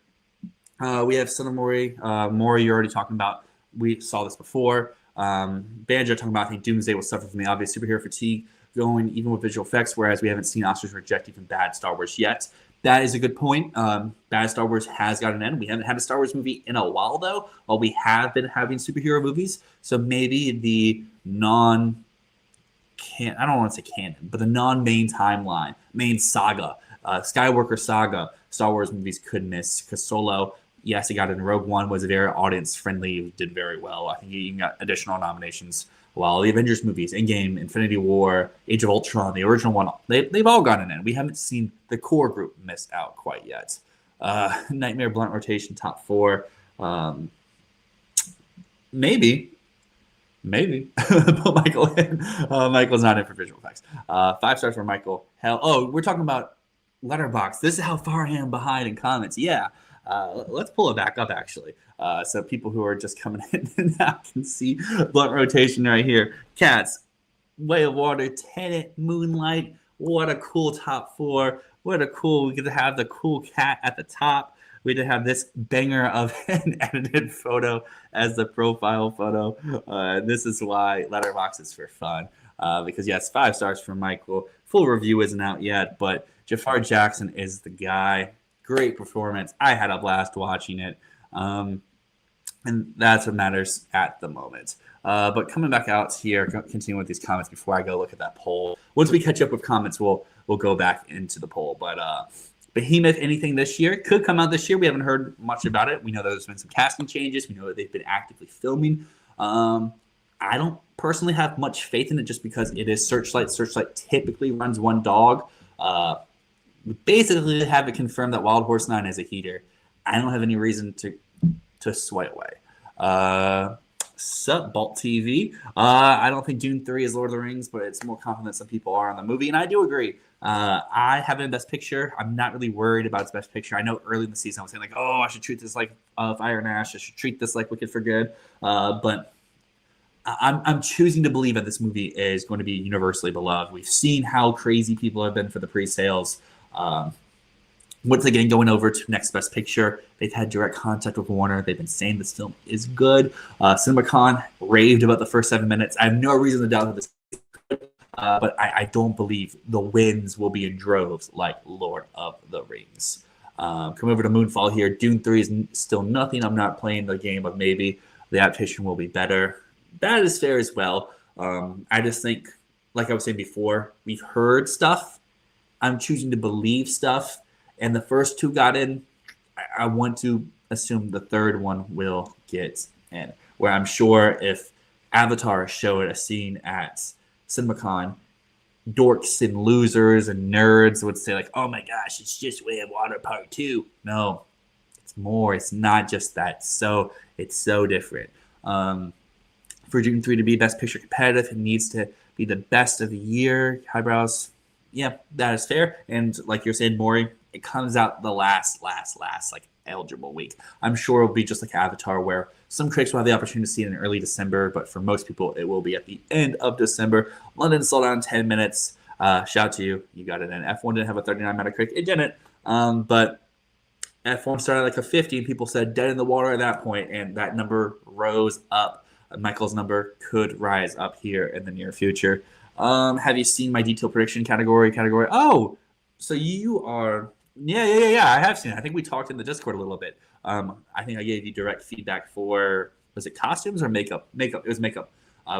we have Son of Mori. Mori, you're already talking about. We saw this before. Banjo talking about, I think Doomsday will suffer from the obvious superhero fatigue going even with visual effects, whereas we haven't seen Oscars reject even bad Star Wars yet. That is a good point. Bad Star Wars has got an end. We haven't had a Star Wars movie in a while, though. While we have been having superhero movies, so maybe the I don't want to say canon, but the non-main timeline, main saga, Skywalker saga, Star Wars movies could miss, because Solo, yes, it got in. Rogue One was very audience-friendly, did very well. I think he even got additional nominations. While the Avengers movies, Endgame, Infinity War, Age of Ultron, the original one, they've all gotten in. We haven't seen the core group miss out quite yet. Nightmare Blunt Rotation, top 4. Maybe. Put Michael in. Michael's not in for visual effects. 5 stars for Michael. Hell, we're talking about Letterboxd. This is how far I am behind in comments. Yeah. Let's pull it back up, actually, so people who are just coming in now can see Blunt Rotation right here. Cats, Way of Water, Tenet, Moonlight. What a cool top 4. What a cool, we get to have the cool cat at the top. we did have this banger of an edited photo as the profile photo. This is why Letterboxd is for fun. Because yes, 5 stars from Michael. Full review isn't out yet, but Jafar Jackson is the guy. Great performance. I had a blast watching it. And that's what matters at the moment. But coming back out here, continuing with these comments before I go look at that poll. Once we catch up with comments, we'll go back into the poll. But Behemoth, anything this year? Could come out this year. We haven't heard much about it. We know there's been some casting changes. We know that they've been actively filming. I don't personally have much faith in it just because it is Searchlight. Searchlight typically runs one dog. We basically have it confirmed that Wild Horse 9 is a heater. I don't have any reason to sway away. Sup, Bolt TV. I don't think Dune 3 is Lord of the Rings, but it's more confident some people are on the movie, and I do agree. I have it in Best Picture. I'm not really worried about its Best Picture. I know early in the season I was saying like, oh, I should treat this like Fire and Ash. I should treat this like Wicked for Good. But I'm choosing to believe that this movie is going to be universally beloved. We've seen how crazy people have been for the pre-sales. Once again, going over to next Best Picture, they've had direct contact with Warner. They've been saying this film is good. CinemaCon raved about the first 7 minutes. I have no reason to doubt that this is good, but I don't believe the wins will be in droves like Lord of the Rings. Come over to Moonfall here. Dune 3 is still nothing. I'm not playing the game of maybe the adaptation will be better. That is fair as well. I just think, like I was saying before, we've heard stuff. I'm choosing to believe stuff. And the first 2 got in. I want to assume the third one will get in. Where I'm sure if Avatar showed a scene at CinemaCon, dorks and losers and nerds would say like, oh my gosh, it's just Way of Water Part 2. No, it's more. It's not just that. So it's so different. For Dune 3 to be Best Picture competitive, it needs to be the best of the year. Highbrows, yeah, that is fair. And like you're saying, Maury, it comes out the last like eligible week. I'm sure it'll be just like Avatar, where some critics will have the opportunity to see it in early December, but for most people, it will be at the end of December. London sold out in 10 minutes. Shout out to you. You got it in. F1 didn't have a 39 Metacritic. It didn't. But F1 started like a 50, and people said dead in the water at that point, and that number rose up. Michael's number could rise up here in the near future. Have you seen my detailed prediction category? Oh, so you are... Yeah. I have seen it. I think we talked in the Discord a little bit. I think I gave you direct feedback for, was it costumes or makeup? Makeup. It was makeup.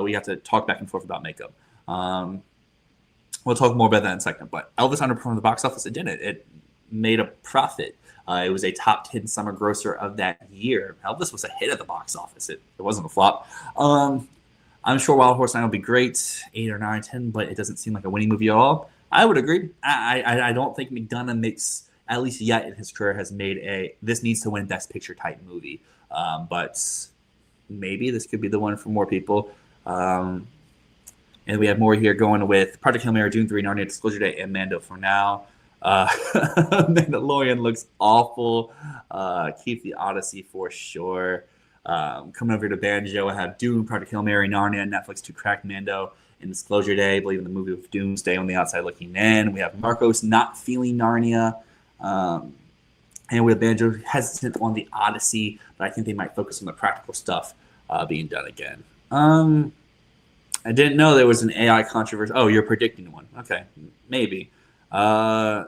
We have to talk back and forth about makeup. We'll talk more about that in a second. But Elvis underperformed the box office. It didn't. It made a profit. It was a top 10 summer grosser of that year. Elvis was a hit at the box office. It wasn't a flop. I'm sure Wild Horse 9 will be great, 8 or 9, 10, but it doesn't seem like a winning movie at all. I would agree. I don't think McDonough makes, at least yet in his career, has made this needs to win Best Picture type movie. But maybe this could be the one for more people. And we have more here going with Project Hail Mary, Dune 3, Narnia, Disclosure Day, and Mando for now. Mandalorian looks awful. Keep the Odyssey for sure. Coming over to Banjo, I have Dune, Project Hail Mary, Narnia, Netflix to crack Mando, and Disclosure Day. I believe in the movie with Doomsday on the outside looking in. We have Marcos not feeling Narnia. And we have Banjo hesitant on the Odyssey, but I think they might focus on the practical stuff being done again. I didn't know there was an AI controversy. Oh, you're predicting one. Okay, maybe. I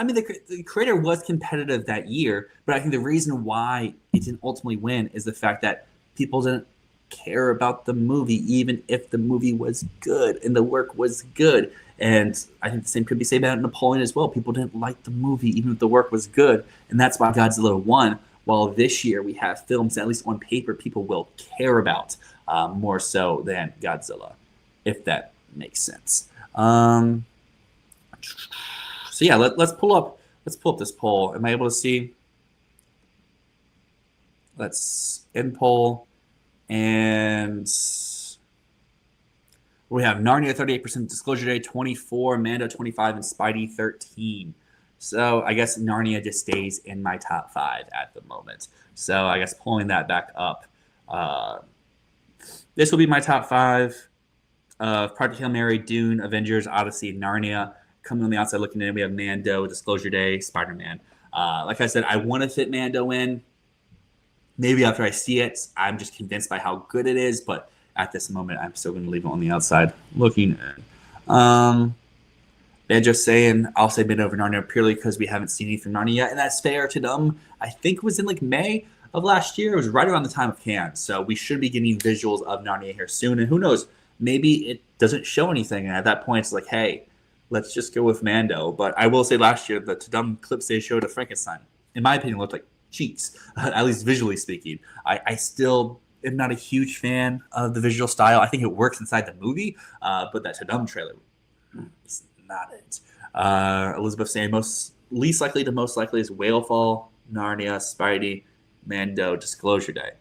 mean, the creator was competitive that year, but I think the reason why it didn't ultimately win is the fact that people didn't care about the movie, even if the movie was good and the work was good. And I think the same could be said about Napoleon as well. People didn't like the movie, even if the work was good. And that's why Godzilla won. While this year we have films that, at least on paper, people will care about more so than Godzilla, if that makes sense. So yeah, let's pull up this poll. Am I able to see? Let's end poll. And we have Narnia 38%, Disclosure Day 24, Mando 25, and Spidey 13. So I guess Narnia just stays in my top 5 at the moment. So I guess pulling that back up. This will be my top 5. Project Hail Mary, Dune, Avengers, Odyssey, Narnia. Coming on the outside looking in, we have Mando, Disclosure Day, Spider-Man. Like I said, I want to fit Mando in. Maybe after I see it, I'm just convinced by how good it is. But at this moment, I'm still going to leave it on the outside looking in. They're just saying I'll say mid over Narnia purely because we haven't seen anything from Narnia yet, and that's fair to them. I think it was in like May of last year. It was right around the time of Cannes, so we should be getting visuals of Narnia here soon. And who knows, maybe it doesn't show anything, and at that point it's like, hey, let's just go with Mando. But I will say last year the Tudum clips they showed of Frankenstein, in my opinion, looked like cheeks, at least visually speaking. I still am not a huge fan of the visual style. I think it works inside the movie, but that Tudum trailer, it's not it. Elizabeth saying least likely to most likely is Whalefall, Narnia, Spidey, Mando, Disclosure Day.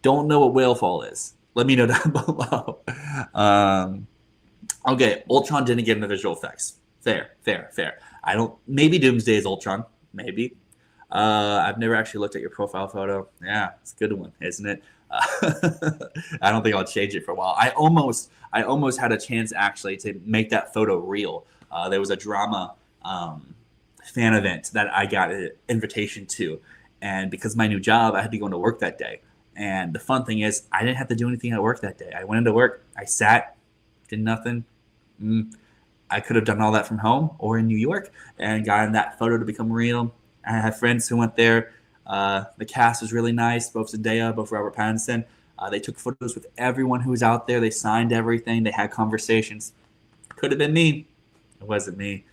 Don't know what Whalefall is. Let me know down below. Okay, Ultron didn't get into visual effects. Fair. Maybe Doomsday is Ultron. Maybe. I've never actually looked at your profile photo. Yeah, it's a good one, isn't it? I don't think I'll change it for a while. I almost had a chance actually to make that photo real. There was a drama fan event that I got an invitation to, and because of my new job, I had to go into work that day. And the fun thing is, I didn't have to do anything at work that day. I went into work, I sat, did nothing. I could have done all that from home or in New York and gotten that photo to become real. I have friends who went there. The cast was really nice, both Zendaya, both Robert Pattinson. They took photos with everyone who was out there. They signed everything. They had conversations. Could have been me. It wasn't me.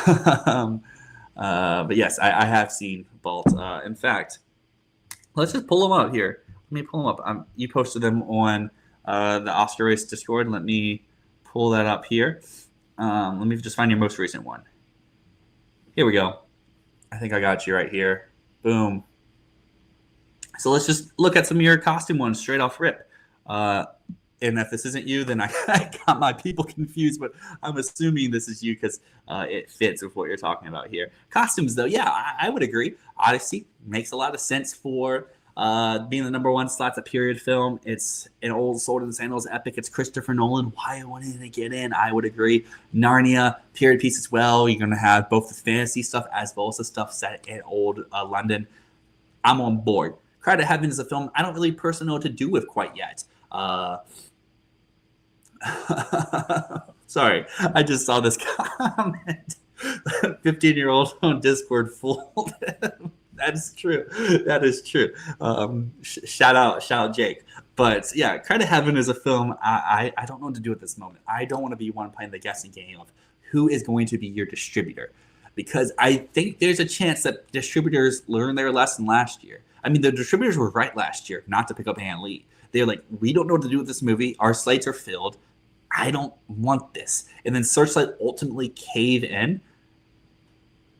But yes, I have seen Bolt. In fact, let's just pull them up here. Let me pull them up. You posted them on the Oscar Race Discord. Let me pull that up here. Let me just find your most recent one. Here we go. I think I got you right here. Boom. So let's just look at some of your costume ones straight off rip. And if this isn't you, then I got my people confused, but I'm assuming this is you because it fits with what you're talking about here. Costumes, though, yeah, I would agree. Odyssey makes a lot of sense for being the number one slot. It's a period film. It's an old Sword and Sandals epic. It's Christopher Nolan. Why wouldn't it get in? I would agree. Narnia, period piece as well. You're going to have both the fantasy stuff as well as the stuff set in old London. I'm on board. Cry to Heaven is a film I don't really personally know what to do with quite yet. Sorry, I just saw this comment. 15-year-old on Discord fooled. That is true. That is true. Shout out Jake. But yeah, Cry to Heaven is a film I don't know what to do at this moment. I don't want to be one playing the guessing game of who is going to be your distributor. Because I think there's a chance that distributors learned their lesson last year. I mean, the distributors were right last year not to pick up Ann Lee. They're like, we don't know what to do with this movie. Our slates are filled. I don't want this. And then Searchlight ultimately cave in.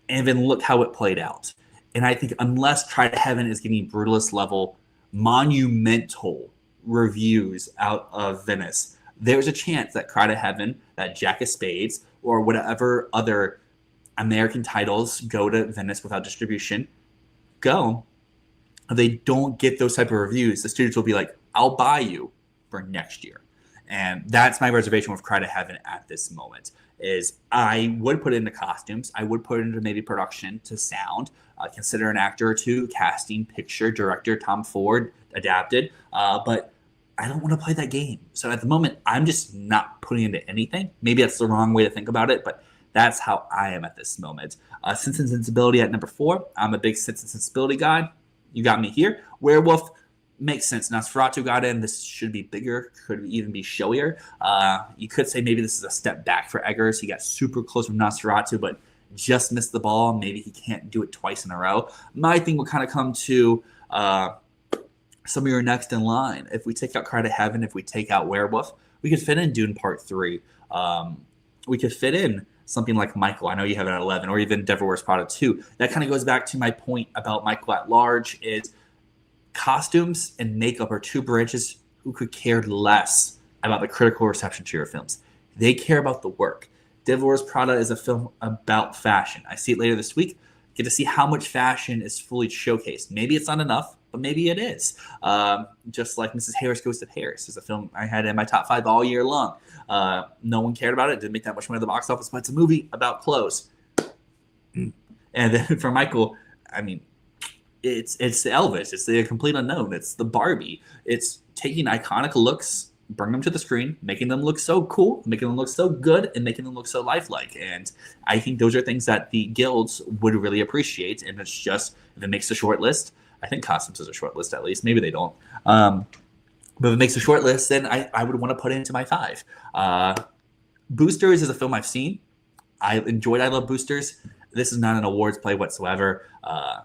And then look how it played out. And I think unless Cry to Heaven is getting Brutalist level, monumental reviews out of Venice, there's a chance that Cry to Heaven, that Jack of Spades, or whatever other American titles go to Venice without distribution, go. If they don't get those type of reviews, the studios will be like, I'll buy you for next year. And that's my reservation with Cry to Heaven at this moment. Is I would put it into costumes. I would put it into maybe production to sound. Consider an actor or two, casting, picture, director, Tom Ford, adapted. But I don't want to play that game. So at the moment, I'm just not putting into anything. Maybe that's the wrong way to think about it, but that's how I am at this moment. Sense and Sensibility at number 4. I'm a big Sense and Sensibility guy. You got me here. Werewolf makes sense. Nosferatu got in. This should be bigger. Could even be showier. You could say maybe this is a step back for Eggers. He got super close with Nosferatu, but just missed the ball. Maybe he can't do it twice in a row. My thing will kind of come to some of your next in line. If we take out Cry to Heaven, if we take out Werewolf, we could fit in Dune Part 3. We could fit in something like Michael. I know you have it at 11, or even Devil Wears Prada 2. That kind of goes back to my point about Michael at large is costumes and makeup are two branches who could care less about the critical reception to your films. They care about the work. Devil Wears Prada is a film about fashion. I see it later this week. Get to see how much fashion is fully showcased. Maybe it's not enough, but maybe it is. Just like Mrs. Harris Goes to Paris is a film I had in my top 5 all year long. No one cared about it. Didn't make that much money at the box office, but it's a movie about clothes. And then for Michael, I mean, it's the Elvis. It's the Complete Unknown. It's the Barbie. It's taking iconic looks, bring them to the screen, making them look so cool, making them look so good, and making them look so lifelike. And I think those are things that the guilds would really appreciate. And it's just, if it makes the short list, I think costumes is a short list at least. Maybe they don't. But if it makes a short list, then I would want to put it into my 5. Boosters is a film I've seen. I love Boosters. This is not an awards play whatsoever.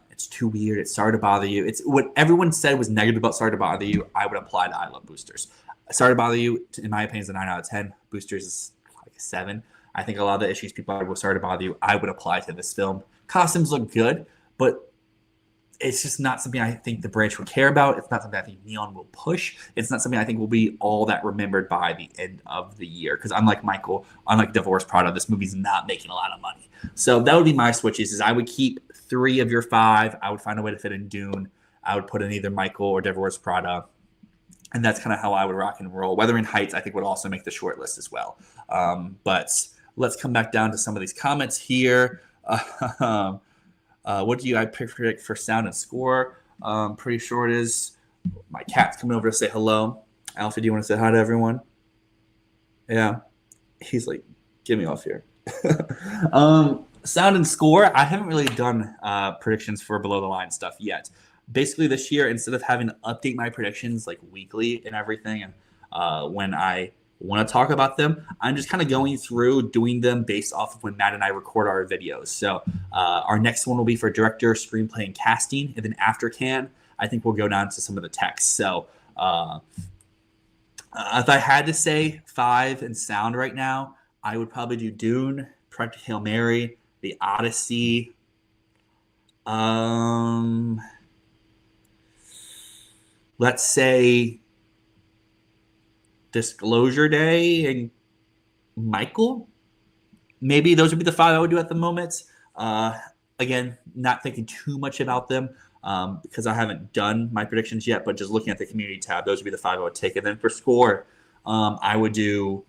It's too weird. It's Sorry to Bother You. It's what everyone said was negative about Sorry to Bother You. I would apply to I Love Boosters. Sorry to Bother You, in my opinion, is a 9 out of 10. Boosters is like a 7. I think a lot of the issues people have with Sorry to Bother You, I would apply to this film. Costumes look good, but it's just not something I think the branch would care about. It's not something I think Neon will push. It's not something I think will be all that remembered by the end of the year. Because unlike Michael, unlike Divorce Prada, this movie's not making a lot of money. So that would be my switches. Is I would keep 3 of your 5. I would find a way to fit in Dune. I would put in either Michael or Divorce Prada. And that's kind of how I would rock and roll. Wuthering Heights, I think, would also make the short list as well. But let's come back down to some of these comments here. What do I predict for sound and score? Pretty sure it is. My cat's coming over to say hello. Alfie, do you want to say hi to everyone? Yeah. He's like, get me off here. Sound and score. I haven't really done predictions for below the line stuff yet. Basically, this year, instead of having to update my predictions like weekly and everything, and when I want to talk about them, I'm just kind of going through doing them based off of when Matt and I record our videos. So our next one will be for director, screenplay, and casting. And then after Can, I think we'll go down to some of the text. So if I had to say 5 in sound right now, I would probably do Dune, Project Hail Mary, The Odyssey. Let's say Disclosure Day and Michael. Maybe those would be the 5 I would do at the moment. Again, not thinking too much about them because I haven't done my predictions yet, but just looking at the community tab, those would be the 5 I would take. And then for score, I would do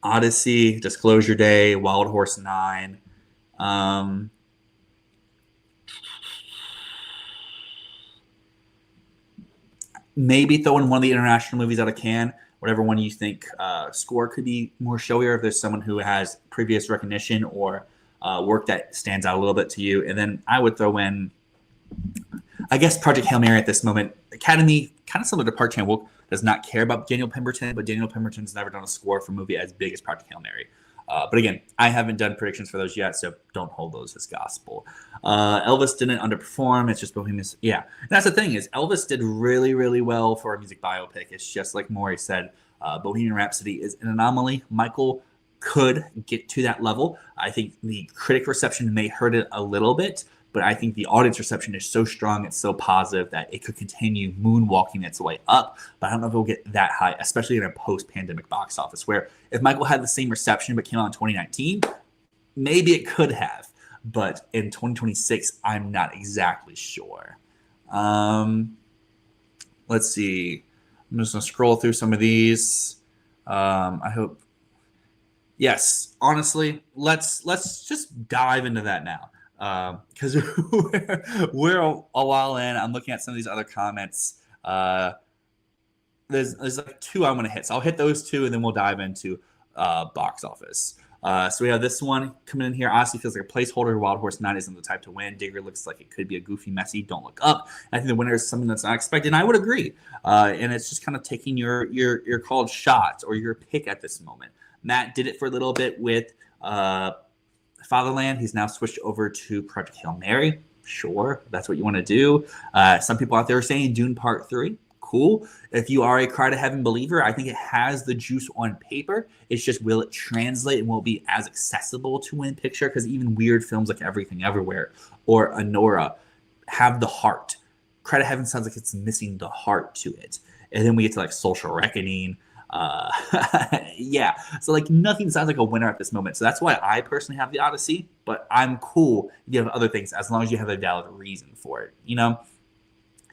Odyssey, Disclosure Day, Wild Horse 9. Maybe throw in one of the international movies out of Cannes, whatever one you think score could be more showier if there's someone who has previous recognition or work that stands out a little bit to you. And then I would throw in, I guess, Project Hail Mary at this moment. Academy, kind of similar to Park Chan-wook, does not care about Daniel Pemberton, but Daniel Pemberton's never done a score for a movie as big as Project Hail Mary. But again, I haven't done predictions for those yet, so don't hold those as gospel. Elvis didn't underperform. It's just Bohemian. Yeah, and that's the thing is Elvis did really, really well for a music biopic. It's just like Maury said, Bohemian Rhapsody is an anomaly. Michael could get to that level. I think the critic reception may hurt it a little bit, but I think the audience reception is so strong, it's so positive that it could continue moonwalking its way up. But I don't know if it'll get that high, especially in a post-pandemic box office, where if Michael had the same reception but came out in 2019, maybe it could have. But in 2026, I'm not exactly sure. Let's see. I'm just going to scroll through some of these. I hope. Yes, honestly, let's just dive into that now. Because we're a while in. I'm looking at some of these other comments. There's like 2 I'm going to hit. So I'll hit those 2, and then we'll dive into box office. So we have this one coming in here. Honestly, feels like a placeholder. Wild Horse 9 isn't the type to win. Digger looks like it could be a goofy, messy. Don't look up. I think the winner is something that's not expected, and I would agree. And it's just kind of taking your called shot or your pick at this moment. Matt did it for a little bit with Fatherland. He's now switched over to Project Hail Mary. Sure, that's what you want to do. Some people out there are saying Dune Part 3. Cool. If you are a Cry to Heaven believer, I think it has the juice on paper. It's just, will it translate and will it be as accessible to Win Picture? Because even weird films like Everything Everywhere or Anora have the heart. Cry to Heaven sounds like it's missing the heart to it. And then we get to like Social Reckoning. Yeah, so like nothing sounds like a winner at this moment. So that's why I personally have the Odyssey, but I'm cool if you have other things as long as you have a valid reason for it, you know.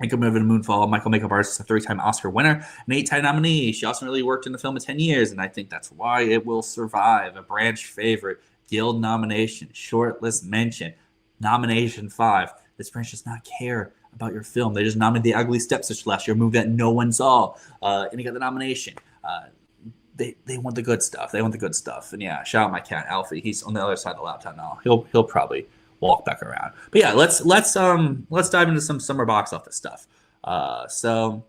I could move into Moonfall. Michael Makeup Artist, a 3-time Oscar winner, an 8-time nominee. She also really worked in the film in 10 years, and I think that's why it will survive. A branch favorite, guild nomination, shortlist mention. Nomination 5. This branch does not care about your film. They just nominated The Ugly Stepsister last year, a movie that no one saw, and he got the nomination. They want the good stuff. They want the good stuff. And yeah, shout out my cat Alfie. He's on the other side of the laptop now. He'll probably walk back around. But yeah, let's dive into some summer box office stuff. So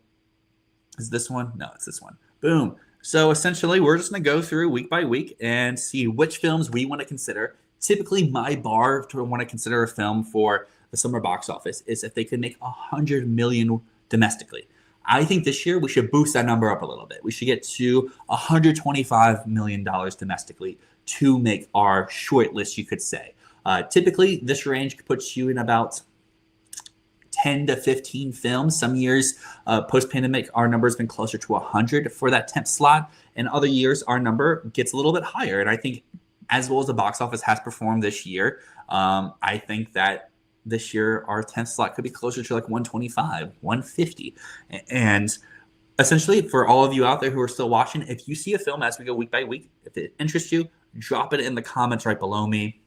is this one? No, it's this one. Boom. So essentially, we're just going to go through week by week and see which films we want to consider. Typically, my bar to want to consider a film for the summer box office is if they could make $100 million domestically. I think this year we should boost that number up a little bit. We should get to $125 million domestically to make our short list, you could say. Typically, this range puts you in about 10 to 15 films. Some years, post-pandemic, our number has been closer to 100 for that 10th slot. And other years, our number gets a little bit higher. And I think as well as the box office has performed this year, I think that this year our 10th slot could be closer to like 125, 150. And essentially, for all of you out there who are still watching, if you see a film as we go week by week, if it interests you, drop it in the comments right below me.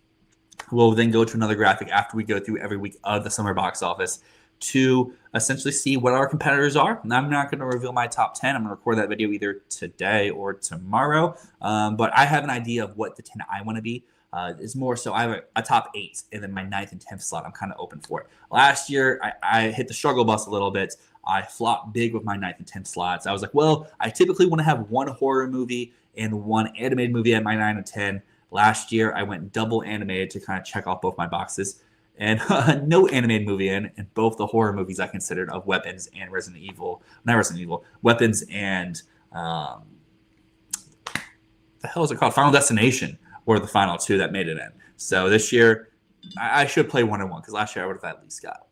We'll then go to another graphic after we go through every week of the summer box office to essentially see what our competitors are. And I'm not going to reveal my top 10. I'm going to record that video either today or tomorrow. But I have an idea of what the 10 I want to be. It's more so I have a top 8, and then my 9th and 10th slot I'm kind of open for it. Last year, I hit the struggle bus a little bit. I flopped big with my 9th and 10th slots. I was like, well, I typically want to have one horror movie and one animated movie at my 9 and 10. Last year, I went double animated to kind of check off both my boxes. And no animated movie in, and both the horror movies I considered of Weapons and Weapons and the hell is it called? Final Destination were the final 2 that made it in. So this year, I should play 1 and 1 because last year I would have at least got,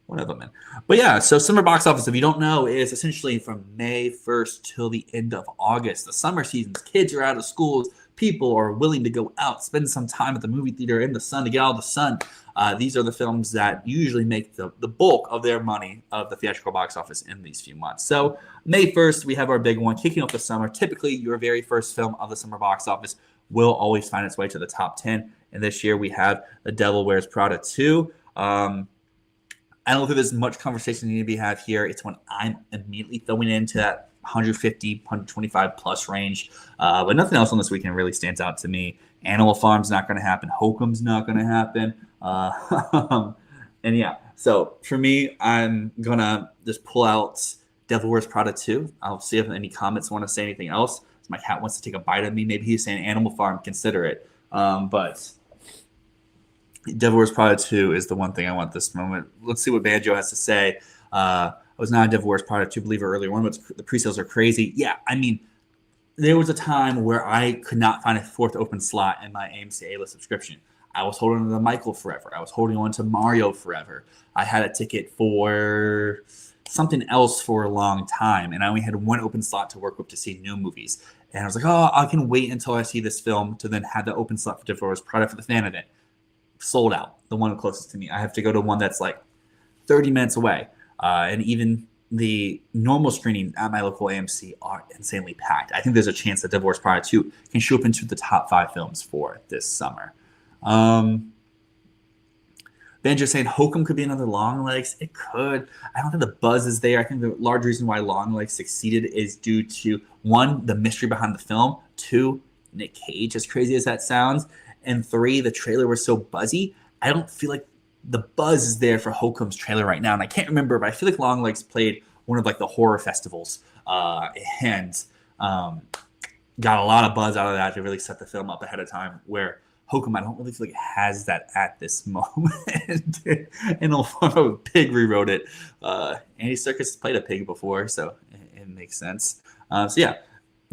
one of them in. But yeah, so summer box office, if you don't know, is essentially from May 1st till the end of August. The summer seasons, kids are out of schools. People are willing to go out, spend some time at the movie theater in the sun to get all the sun. These are the films that usually make the bulk of their money of the theatrical box office in these few months. So May 1st, we have our big one kicking off the summer. Typically, your very first film of the summer box office will always find its way to the top 10. And this year we have The Devil Wears Prada 2. I don't think there's much conversation need to be had here. It's when I'm immediately throwing into that 150, 125 plus range. But nothing else on this weekend really stands out to me. Animal Farm's not going to happen. Hokum's not going to happen. And yeah, so for me, I'm going to just pull out Devil Wears Prada 2. I'll see if any comments want to say anything else. If my cat wants to take a bite of me, maybe he's saying Animal Farm, consider it. But Devil Wears Prada 2 is the one thing I want this moment. Let's see what Banjo has to say. I was not a Devil Wears Prada 2 believer earlier on, but the pre-sales are crazy. Yeah, I mean, there was a time where I could not find a 4th open slot in my AMC A-list subscription. I was holding on to Michael forever. I was holding on to Mario forever. I had a ticket for something else for a long time, and I only had one open slot to work with to see new movies. And I was like, oh, I can wait until I see this film to then have the open slot for Devil Wears Prada for the fan event. Sold out, the one closest to me. I have to go to one that's like 30 minutes away. And even the normal screenings at my local AMC are insanely packed. I think there's a chance that Devil Wears Prada 2 can show up into the top 5 films for this summer. Banjo saying Hokum could be another Longlegs. It could. I don't think the buzz is there. I think the large reason why Longlegs succeeded is due to, 1, the mystery behind the film, 2, Nick Cage, as crazy as that sounds, and 3, the trailer was so buzzy. I don't feel like the buzz is there for Hokum's trailer right now, and I can't remember, but I feel like Longlegs played one of like the horror festivals and got a lot of buzz out of that to really set the film up ahead of time, where Hokum, I don't really feel like it has that at this moment. And a pig rewrote it. Andy Serkis played a pig before, so it makes sense. So yeah,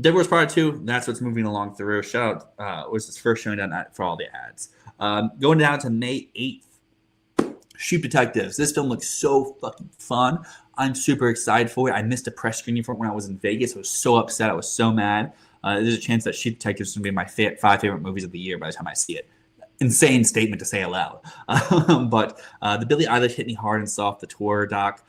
Devil Wears Prada 2, that's what's moving along through. Shout out, was his first showing down for all the ads. Going down to May 8th, Shoot Detectives. This film looks so fucking fun. I'm super excited for it. I missed a press screening for it when I was in Vegas. I was so upset. I was so mad. There's a chance that Shoot Detectives is going to be my 5 favorite movies of the year by the time I see it. Insane statement to say aloud. But the Billie Eilish hit me hard and soft, the tour doc.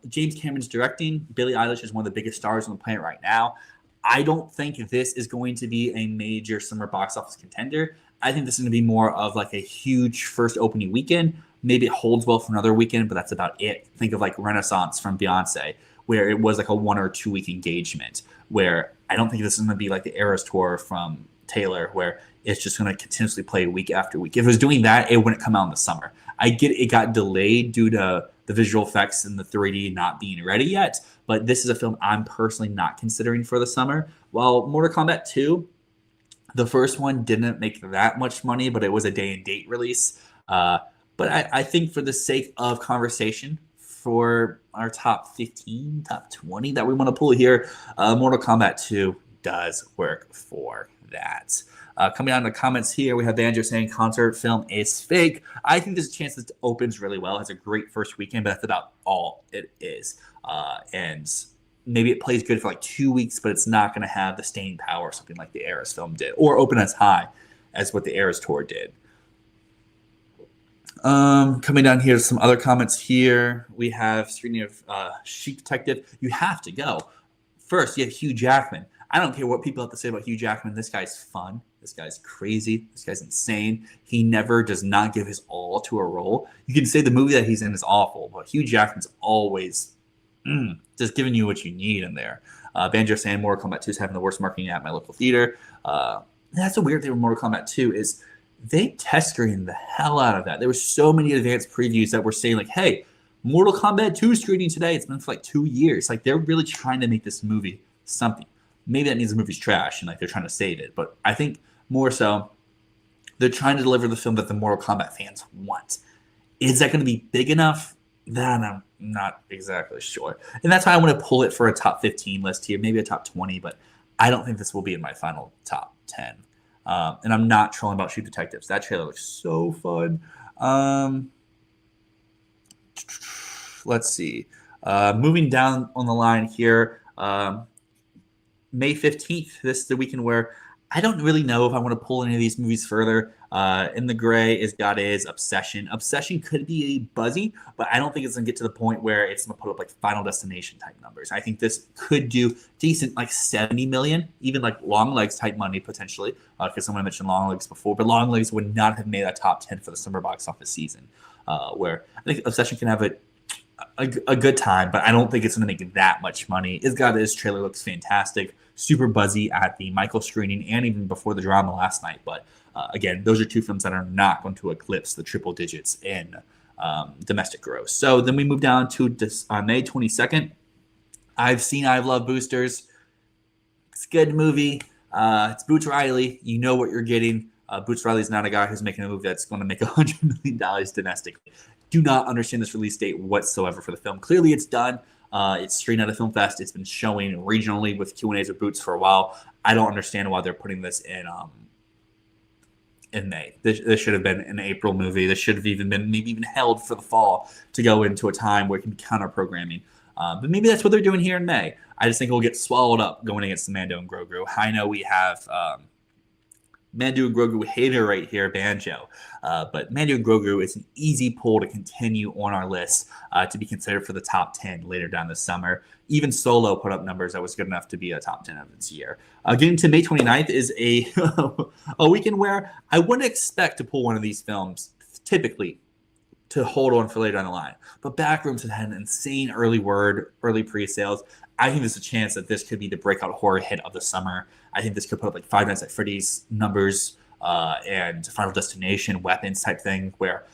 James Cameron's directing. Billie Eilish is one of the biggest stars on the planet right now. I don't think this is going to be a major summer box office contender. I think this is going to be more of like a huge first opening weekend. Maybe it holds well for another weekend, but that's about it. Think of like Renaissance from Beyonce, where it was like a 1 or 2 week engagement, where I don't think this is going to be like the Eras Tour from Taylor, where it's just going to continuously play week after week. If it was doing that, it wouldn't come out in the summer. I get it got delayed due to the visual effects and the 3D not being ready yet, but this is a film I'm personally not considering for the summer. While Mortal Kombat 2, the first one didn't make that much money, but it was a day and date release. But I think for the sake of conversation, for our top 15, top 20 that we want to pull here, Mortal Kombat 2 does work for that. Coming on to the comments here, we have Banjo saying concert film is fake. I think there's a chance this opens really well. It has a great first weekend, but that's about all it is. And maybe it plays good for like 2 weeks, but it's not going to have the staying power something like the Eras film did, or open as high as what the Eras tour did. Coming down here, some other comments here. We have screening of Chic Detective. You have to go. First, you have Hugh Jackman. I don't care what people have to say about Hugh Jackman. This guy's fun. This guy's crazy. This guy's insane. He never does not give his all to a role. You can say the movie that he's in is awful, but Hugh Jackman's always just giving you what you need in there. Banjo saying Mortal Kombat 2 is having the worst marketing at my local theater. That's a weird thing with Mortal Kombat 2 is they test screened the hell out of that. There were so many advanced previews that were saying like, hey, Mortal Kombat 2 screening today. It's been for like 2 years. Like they're really trying to make this movie something. Maybe that means the movie's trash and like they're trying to save it. But I think more so they're trying to deliver the film that the Mortal Kombat fans want. Is that going to be big enough? That I'm not exactly sure. And that's why I want to pull it for a top 15 list here, maybe a top 20, but I don't think this will be in my final top 10. And I'm not trolling about Chic Detectives. That trailer looks so fun. Let's see. Moving down on the line here, May 15th, this is the weekend where I don't really know if I want to pull any of these movies further. In the gray is God Is Obsession. Obsession could be buzzy, but I don't think it's going to get to the point where it's going to put up like Final Destination type numbers. I think this could do decent, like 70 million, even like Long Legs type money potentially, because someone mentioned Long Legs before, but Long Legs would not have made a top 10 for the summer box office season, where I think Obsession can have a good time, but I don't think it's going to make that much money. Is God Is trailer looks fantastic, super buzzy at the Michael screening and even before the drama last night, but again, those are two films that are not going to eclipse the triple digits in domestic gross. So then we move down to May 22nd. I've Loved Boosters. It's a good movie. It's Boots Riley. You know what you're getting. Boots Riley's not a guy who's making a movie that's going to make $100 million domestically. Do not understand this release date whatsoever for the film. Clearly, it's done. It's straight out of Film Fest. It's been showing regionally with Q&As with Boots for a while. I don't understand why they're putting this in May. This should have been an April movie. This should have even been maybe even held for the fall to go into a time where it can be counter-programming. But maybe that's what they're doing here in May. I just think it will get swallowed up going against the Mando and Grogu. I know we have Mando and Grogu hater right here, Banjo. But Mando and Grogu is an easy pull to continue on our list to be considered for the top 10 later down this summer. Even Solo put up numbers that was good enough to be a top 10 of this year. Getting to May 29th is a weekend where I wouldn't expect to pull one of these films typically to hold on for later down the line. But Backrooms had an insane early pre-sales. I think there's a chance that this could be the breakout horror hit of the summer. I think this could put up like Five Nights at Freddy's numbers and Final Destination weapons type thing where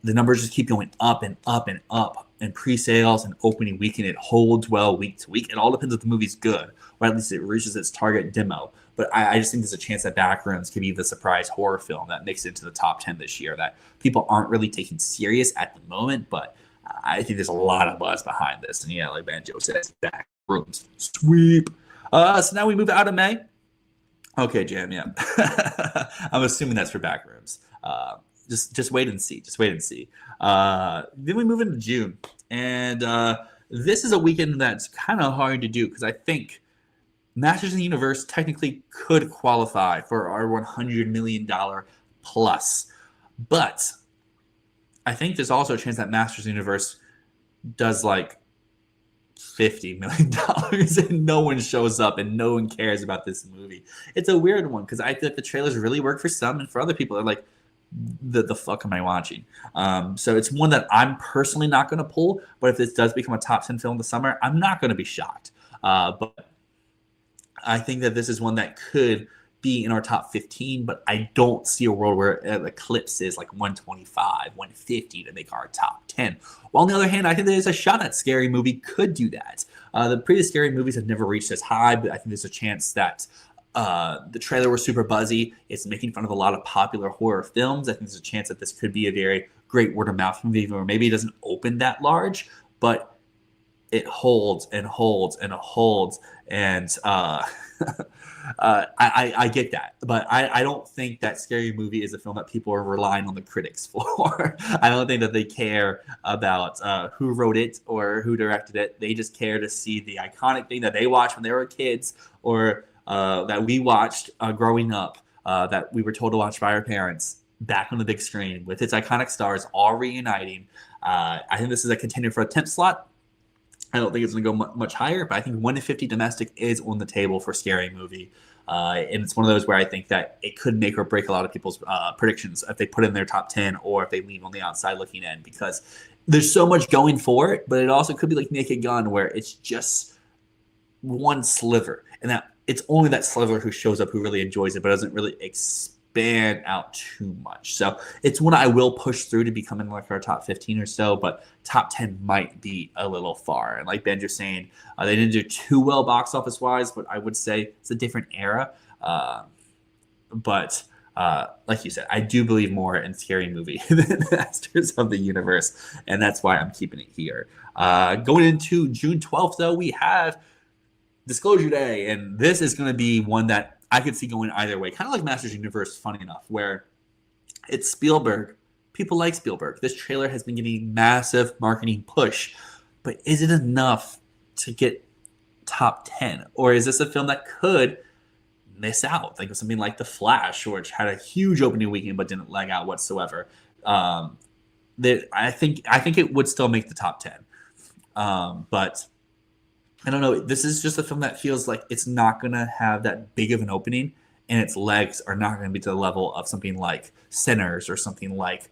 the numbers just keep going up and up and up. And pre-sales and opening weekend, it holds well week to week. It all depends if the movie's good, or at least it reaches its target demo. But I just think there's a chance that Backrooms could be the surprise horror film that makes it into the top 10 this year that people aren't really taking serious at the moment. But I think there's a lot of buzz behind this. And yeah, like Banjo says, Backrooms sweep. So now we move out of May. Okay, Jam, yeah. I'm assuming that's for Backrooms. Just wait and see. Just wait and see. Then we move into June. And this is a weekend that's kind of hard to do because I think Masters of the Universe technically could qualify for our $100 million plus. But I think there's also a chance that Masters of the Universe does like $50 million and no one shows up and no one cares about this movie. It's a weird one because I feel like the trailers really work for some, and for other people, they're like, the fuck am I watching? So it's one that I'm personally not going to pull, but if this does become a top 10 film this summer, I'm not going to be shocked. But I think that this is one that could be in our top 15, but I don't see a world where it eclipses like 125, 150 to make our top 10. While on the other hand, I think there's a shot that Scary Movie could do that. The previous Scary Movies have never reached as high, but I think there's a chance that the trailer was super buzzy. It's making fun of a lot of popular horror films. I think there's a chance that this could be a very great word of mouth movie, or maybe it doesn't open that large, but it holds and holds and holds. And I get that, but I don't think that Scary Movie is a film that people are relying on the critics for. I don't think that they care about who wrote it or who directed it. They just care to see the iconic thing that they watched when they were kids, or that we watched growing up, that we were told to watch by our parents, back on the big screen with its iconic stars all reuniting. I think this is a contender for a 10th slot. I don't think it's going to go much higher, but I think 1-50 domestic is on the table for Scary Movie. And it's one of those where I think that it could make or break a lot of people's predictions if they put in their top 10 or if they leave on the outside looking in, because there's so much going for it, but it also could be like Naked Gun, where it's just one sliver, and that it's only that sliver who shows up who really enjoys it, but doesn't really expand out too much. So it's one I will push through to become in like our top 15 or so, but top 10 might be a little far. And like Ben just saying, they didn't do too well box office wise, but I would say it's a different era. But like you said, I do believe more in Scary Movie than Masters of the Universe, and that's why I'm keeping it here. Going into June 12th, though, we have Disclosure Day, and this is going to be one that I could see going either way. Kind of like Masters of the Universe, funny enough, where it's Spielberg. People like Spielberg. This trailer has been getting massive marketing push, but is it enough to get top 10? Or is this a film that could miss out? Think of something like The Flash, which had a huge opening weekend but didn't leg out whatsoever. I think it would still make the top 10. But I don't know. This is just a film that feels like it's not going to have that big of an opening, and its legs are not going to be to the level of something like Sinners or something like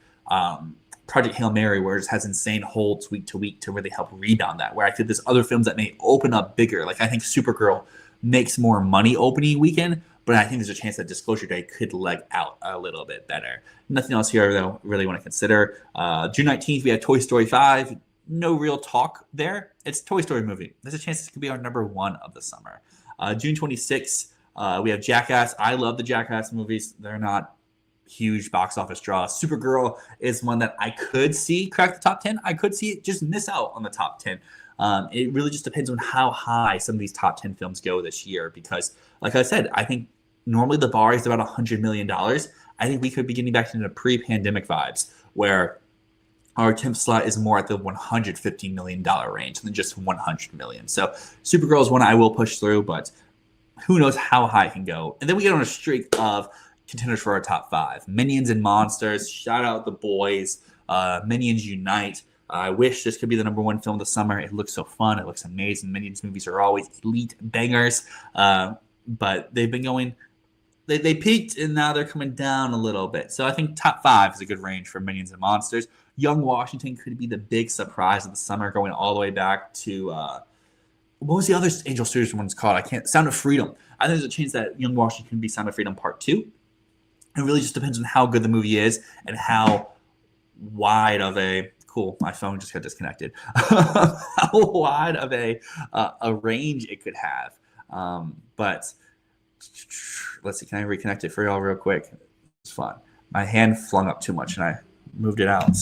Project Hail Mary, where it just has insane holds week to week to really help rebound that. Where I think there's other films that may open up bigger. Like I think Supergirl makes more money opening weekend, but I think there's a chance that Disclosure Day could leg out a little bit better. Nothing else here, though, really want to consider. June 19th, we have Toy Story 5. No real talk there. It's a Toy Story movie. There's a chance this could be our number one of the summer. June 26th, we have Jackass. I love the Jackass movies. They're not huge box office draws. Supergirl is one that I could see crack the top 10. I could see it just miss out on the top 10. It really just depends on how high some of these top 10 films go this year, because, like I said, I think normally the bar is about $100 million. I think we could be getting back into pre-pandemic vibes, where our 10th slot is more at the $150 million range than just $100 million. So Supergirl is one I will push through, but who knows how high it can go. And then we get on a streak of contenders for our top 5. Minions and Monsters. Shout out the boys. Minions Unite. I wish this could be the number one film of the summer. It looks so fun. It looks amazing. Minions movies are always elite bangers. But they've been going... They peaked, and now they're coming down a little bit. So I think top 5 is a good range for Minions and Monsters. Young Washington could be the big surprise of the summer, going all the way back to what was the other Angel Studios one's called? Sound of Freedom. I think there's a chance that Young Washington can be Sound of Freedom Part 2. It really just depends on how good the movie is and how wide of a my phone just got disconnected. How wide of a range it could have. But let's see. Can I reconnect it for y'all real quick? It's fun. My hand flung up too much and I moved it out.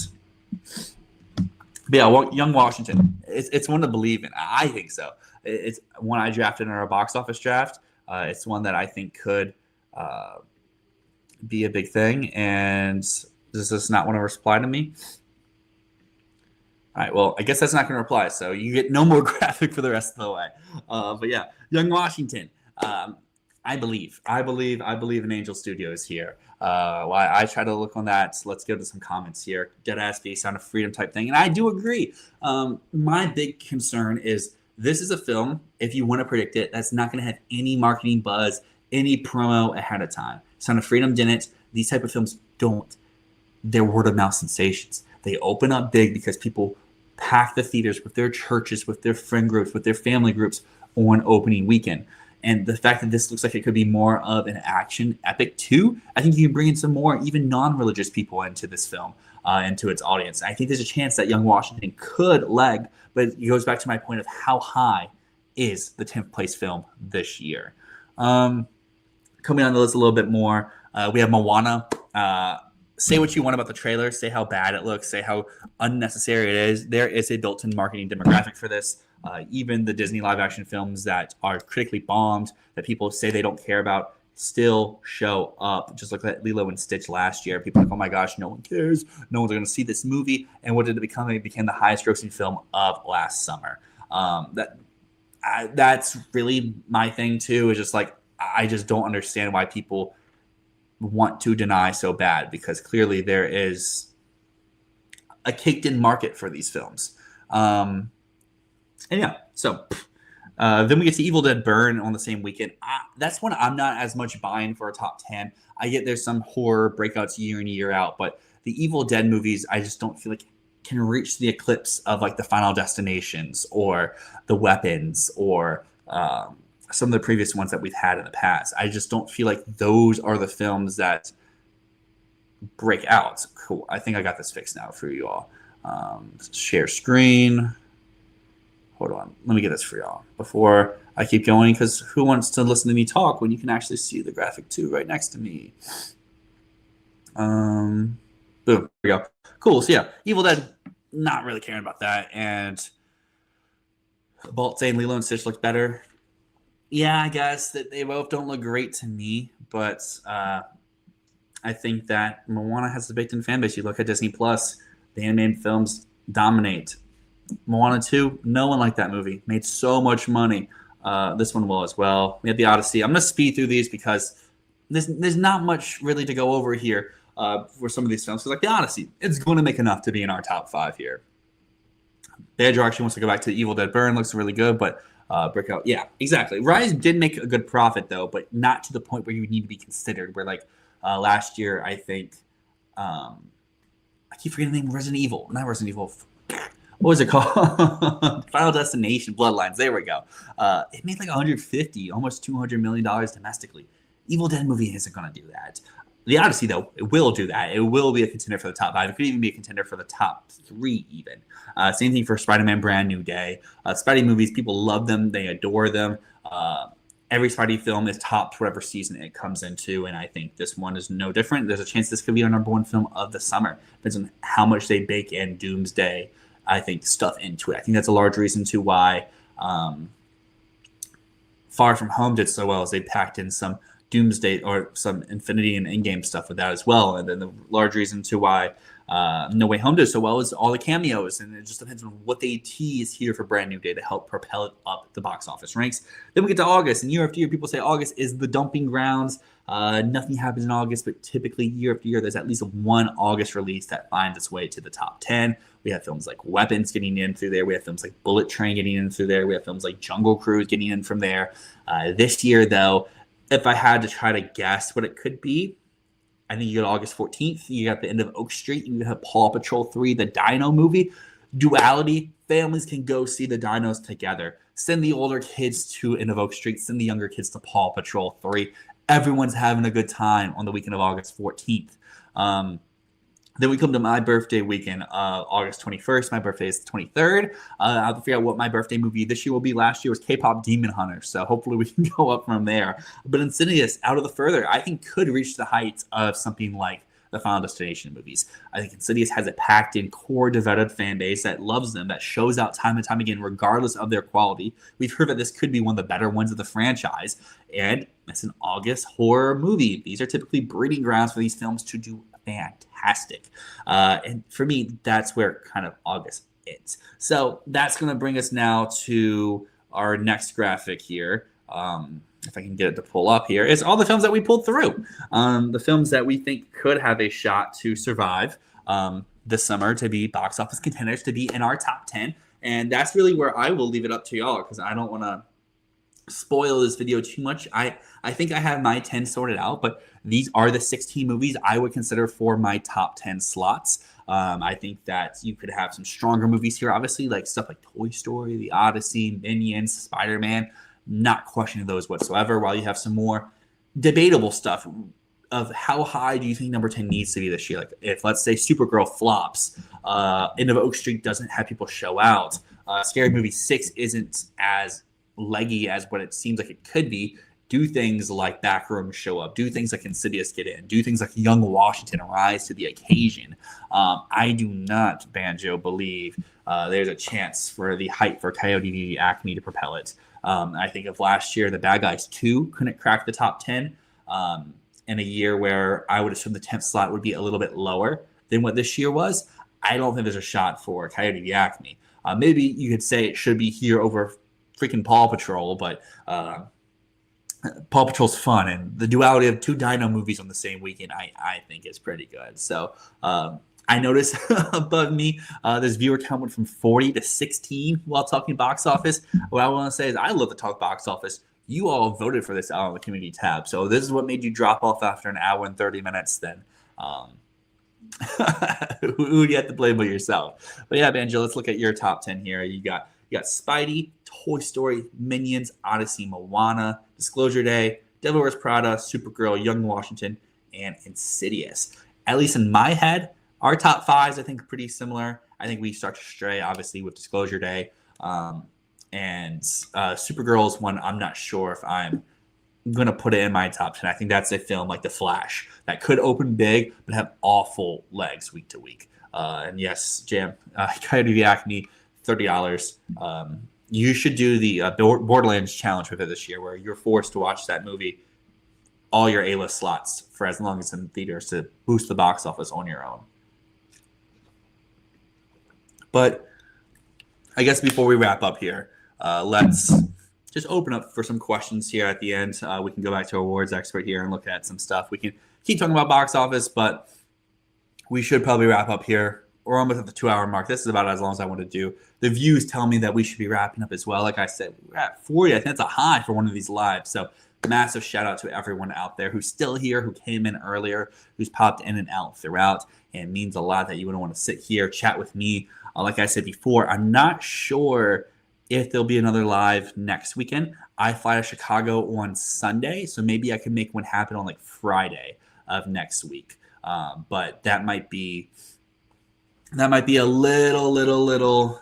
But yeah, Young Washington. It's one to believe in. I think so. It's one I drafted in our box office draft. It's one that I think could be a big thing. And does this not want to reply to me? All right, well, I guess that's not going to reply. So you get no more graphic for the rest of the way. But yeah, Young Washington. I believe in Angel Studios here. While I try to look on that, so let's go to some comments here. Deadass be Sound of Freedom type thing. And I do agree. My big concern is This is a film, if you want to predict it, that's not going to have any marketing buzz, any promo ahead of time. Son of Freedom didn't. These type of films don't. They're word of mouth sensations. They open up big because people pack the theaters with their churches, with their friend groups, with their family groups on opening weekend. And the fact that this looks like it could be more of an action epic too, I think you can bring in some more even non-religious people into this film, into its audience. I think there's a chance that Young Washington could leg, but it goes back to my point of how high is the 10th place film this year. Coming on the list a little bit more, we have Moana. Say what you want about the trailer, say how bad it looks, say how unnecessary it is. There is a built-in marketing demographic for this. Even the Disney live-action films that are critically bombed, that people say they don't care about, still show up. Just look at Lilo and Stitch last year. People are like, oh my gosh, no one cares. No one's going to see this movie. And what did it become? It became the highest-grossing film of last summer. That's really my thing, too, is just like, I just don't understand why people want to deny so bad, because clearly there is a caked-in market for these films. And yeah, so then we get to Evil Dead Burn on the same weekend. That's one I'm not as much buying for a top 10. I get there's some horror breakouts year in, year out, but the Evil Dead movies, I just don't feel like can reach the eclipse of like the Final Destinations or the Weapons or some of the previous ones that we've had in the past. I just don't feel like those are the films that break out. Cool. I think I got this fixed now for you all. Share screen. Hold on. Let me get this for y'all before I keep going, because who wants to listen to me talk when you can actually see the graphic too right next to me? Boom. There we go. Cool. So yeah, Evil Dead, not really caring about that. And Bolt saying Lilo and Stitch look better. Yeah, I guess that they both don't look great to me, but I think that Moana has a baked-in fan base. You look at Disney Plus, the animated films dominate. Moana 2, no one liked that movie. Made so much money. This one will as well. We have The Odyssey. I'm going to speed through these because there's not much really to go over here for some of these films. Because like The Odyssey, it's going to make enough to be in our top 5 here. Pedro actually wants to go back to Evil Dead Burn. Looks really good, but Breakout. Yeah, exactly. Rise did make a good profit, though, but not to the point where you need to be considered. Where, like, last year, I think, I keep forgetting the name, Resident Evil. Not Resident Evil. What was it called? Final Destination, Bloodlines. There we go. It made like 150, almost $200 million domestically. Evil Dead movie isn't going to do that. The Odyssey, though, it will do that. It will be a contender for the top 5. It could even be a contender for the top 3, even. Same thing for Spider-Man Brand New Day. Spidey movies, people love them. They adore them. Every Spidey film is topped whatever season it comes into, and I think this one is no different. There's a chance this could be our number 1 film of the summer. Depends on how much they bake in Doomsday, I think, stuff into it. I think that's a large reason to why Far From Home did so well, as they packed in some Doomsday or some Infinity and Endgame stuff with that as well. And then the large reason to why No Way Home did so well is all the cameos, and it just depends on what they tease here for Brand New Day to help propel it up the box office ranks. Then we get to August, and year after year, people say August is the dumping grounds. Nothing happens in August, but typically year after year, there's at least one August release that finds its way to the top 10. We have films like Weapons getting in through there. We have films like Bullet Train getting in through there. We have films like Jungle Cruise getting in from there. This year, though, if I had to try to guess what it could be, I think you got August 14th. You got the end of Oak Street. You have Paw Patrol 3, the Dino movie. Duality. Families can go see the dinos together. Send the older kids to End of Oak Street. Send the younger kids to Paw Patrol 3. Everyone's having a good time on the weekend of August 14th. Then we come to my birthday weekend, August 21st. My birthday is the 23rd. I have to figure out what my birthday movie this year will be. Last year was K-pop Demon Hunter, so hopefully we can go up from there. But Insidious, out of the further, I think could reach the heights of something like the Final Destination movies. I think Insidious has a packed-in, core, devoted fan base that loves them, that shows out time and time again, regardless of their quality. We've heard that this could be one of the better ones of the franchise, and it's an August horror movie. These are typically breeding grounds for these films to do fantastic. And for me, that's where kind of August ends. So that's going to bring us now to our next graphic here. If I can get it to pull up here, it's all the films that we pulled through. The films that we think could have a shot to survive this summer, to be box office contenders, to be in our top 10. And that's really where I will leave it up to y'all, because I don't want to spoil this video too much. I think I have my 10 sorted out, but these are the 16 movies I would consider for my top 10 slots. I think that you could have some stronger movies here, obviously, like stuff like Toy Story, The Odyssey, Minions, Spider-Man. Not questioning those whatsoever, while you have some more debatable stuff of how high do you think number 10 needs to be this year. Like if, let's say, Supergirl flops, End of Oak Street doesn't have people show out, Scary Movie 6 isn't as leggy as what it seems like it could be, do things like Backrooms show up, do things like Insidious get in, do things like Young Washington rise to the occasion. I do not, Banjo, believe there's a chance for the hype for Coyote v. Acme to propel it. I think of last year, The Bad Guys 2 couldn't crack the top 10 in a year where I would assume the 10th slot would be a little bit lower than what this year was. I don't think there's a shot for Coyote v. Acme. Maybe you could say it should be here over freaking Paw Patrol, but Paw Patrol's fun, and the duality of two Dino movies on the same weekend, I think is pretty good. So I noticed above me, this viewer count went from 40 to 16 while talking box office. What I want to say is I love to talk box office. You all voted for this out on the community tab. So this is what made you drop off after an hour and 30 minutes then. Who do you have to blame but yourself? But yeah, Banjo, let's look at your top 10 here. You got Spidey, Toy Story, Minions, Odyssey, Moana, Disclosure Day, Devil Wears Prada, Supergirl, Young Washington, and Insidious. At least in my head, our top fives, I think, are pretty similar. I think we start to stray, obviously, with Disclosure Day. And Supergirl is one I'm not sure if I'm going to put it in my top 10. I think that's a film like The Flash that could open big but have awful legs week to week. And yes, Jam, Coyote v. Acme, $30. You should do the Borderlands challenge with it this year, where you're forced to watch that movie all your A-list slots for as long as it's in theaters to boost the box office on your own. But I guess before we wrap up here, let's just open up for some questions here at the end. We can go back to our awards expert here and look at some stuff. We can keep talking about box office, but we should probably wrap up here. We're almost at the 2-hour mark. This is about as long as I want to do. The views tell me that we should be wrapping up as well. Like I said, we're at 40. I think that's a high for one of these lives. So massive shout out to everyone out there who's still here, who came in earlier, who's popped in and out throughout. And it means a lot that you would want to sit here, chat with me. Like I said before, I'm not sure if there'll be another live next weekend. I fly to Chicago on Sunday, so maybe I can make one happen on like Friday of next week. But that might be a little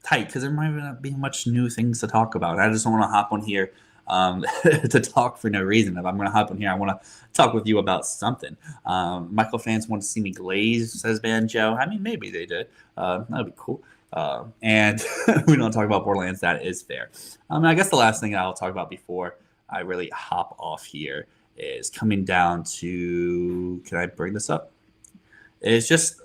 tight, because there might not be much new things to talk about. I just don't want to hop on here to talk for no reason. If I'm going to hop on here, I want to talk with you about something. Michael fans want to see me glaze, says Banjo. I mean, maybe they did. That would be cool. And we don't talk about Borderlands. That is fair. I guess the last thing I'll talk about before I really hop off here is coming down to, can I bring this up? It's just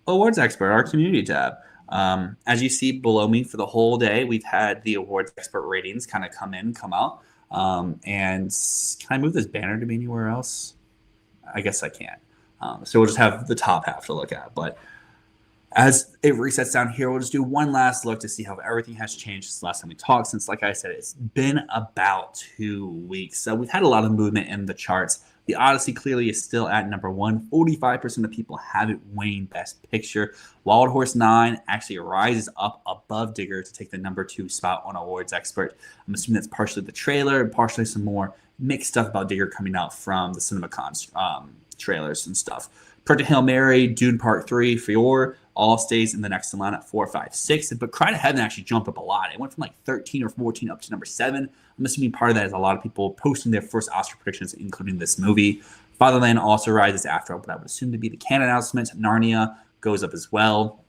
awards expert, our community tab. As you see below me for the whole day, we've had the awards expert ratings kind of come in, come out. And can I move this banner to be anywhere else? I guess I can. So we'll just have the top half to look at. But as it resets down here, we'll just do one last look to see how everything has changed since the last time we talked. Since, like I said, it's been about 2 weeks. So we've had a lot of movement in the charts. The Odyssey clearly is still at number 1. 45% of people have it winning Best Picture. Wild Horse 9 actually rises up above Digger to take the number 2 spot on Awards Expert. I'm assuming that's partially the trailer and partially some more mixed stuff about Digger coming out from the CinemaCon trailers and stuff. Project Hail Mary, Dune Part 3, Fior, all stays in the next in line at 4, 5, 6. But Cry to Heaven actually jumped up a lot. It went from like 13 or 14 up to number 7. I'm assuming part of that is a lot of people posting their first Oscar predictions, including this movie. Fatherland also rises after what I would assume to be the canon announcement. Narnia goes up as well.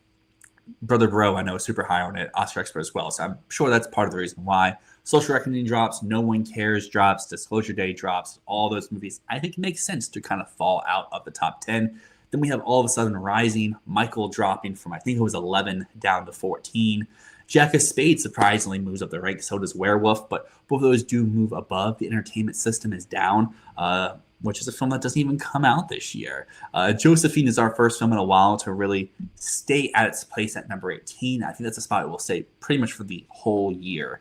Brother Bro, I know, is super high on it. Oscar expert as well. So I'm sure that's part of the reason why. Social Reckoning drops. No One Cares drops. Disclosure Day drops. All those movies, I think it makes sense to kind of fall out of the top 10. Then we have All of a Sudden Rising. Michael dropping from, I think it was 11 down to 14. Jack of Spades surprisingly moves up the rank. So does Werewolf. But both of those do move above. The entertainment system is down. which is a film that doesn't even come out this year. Josephine is our first film in a while to really stay at its place at number 18. I think that's a spot it will stay pretty much for the whole year.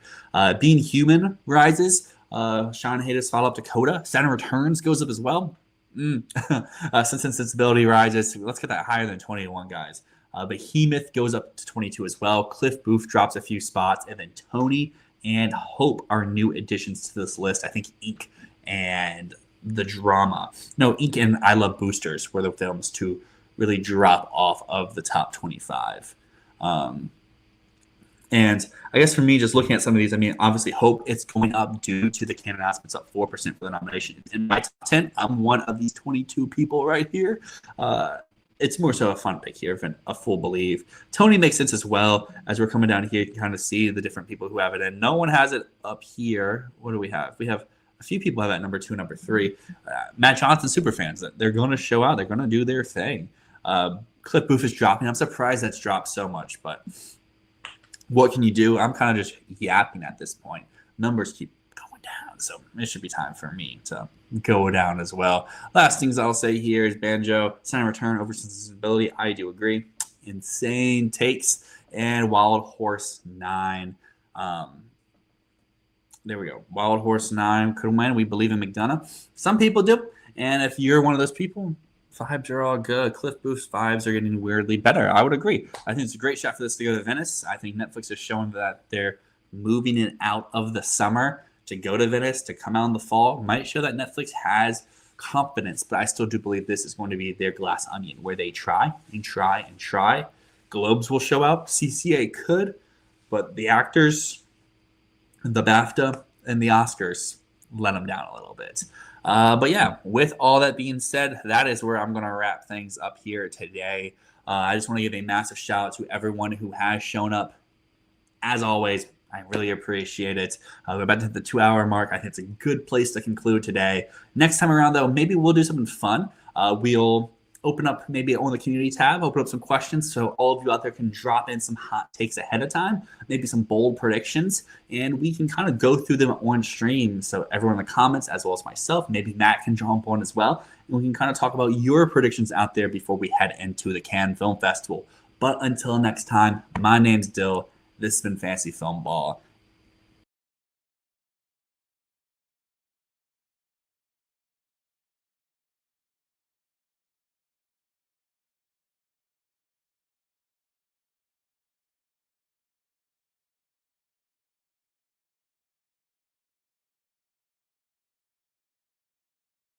Being Human rises. Sean Hayes followed up Dakota. Saturn Returns goes up as well. Sense and Sensibility rises. Let's get that higher than 21, guys. Behemoth goes up to 22 as well. Cliff Booth drops a few spots. And then Tony and Hope are new additions to this list. I think Ink and The Drama. No, Ink and I Love Boosters were the films to really drop off of the top 25. And I guess for me, just looking at some of these, I mean, obviously Hope, it's going up due to the Canada aspects, up 4% for the nomination. In my top 10, I'm one of these 22 people right here. It's more so a fun pick here than a full believe. Tony makes sense as well. As we're coming down here, you can kind of see the different people who have it. And no one has it up here. What do we have? We have a few people have it at number 2, number 3. Matt Johnson superfans, they're going to show out. They're going to do their thing. Cliff Booth is dropping. I'm surprised that's dropped so much, but what can you do? I'm kind of just yapping at this point. Numbers keep going down, so it should be time for me to go down as well. Last things I'll say here is Banjo, Sign Return, over Sensibility. I do agree. Insane takes. And Wild Horse 9. There we go. Wild Horse 9 could win. We believe in McDonough. Some people do. And if you're one of those people, vibes are all good. Cliff Booth's vibes are getting weirdly better. I would agree. I think it's a great shot for this to go to Venice. I think Netflix is showing that they're moving it out of the summer to go to Venice, to come out in the fall. Might show that Netflix has confidence, but I still do believe this is going to be their glass onion, where they try and try and try. Globes will show up. CCA could, but the actors, the BAFTA, and the Oscars let them down a little bit. But yeah, with all that being said, that is where I'm going to wrap things up here today. I just want to give a massive shout out to everyone who has shown up. As always, I really appreciate it. We're about to hit the 2-hour mark. I think it's a good place to conclude today. Next time around, though, maybe we'll do something fun. We'll open up maybe on the community tab, open up some questions so all of you out there can drop in some hot takes ahead of time, maybe some bold predictions, and we can kind of go through them on stream. So everyone in the comments, as well as myself, maybe Matt can jump on as well, and we can kind of talk about your predictions out there before we head into the Cannes Film Festival. But until next time, my name's Dyl. This has been Fantasy Filmball.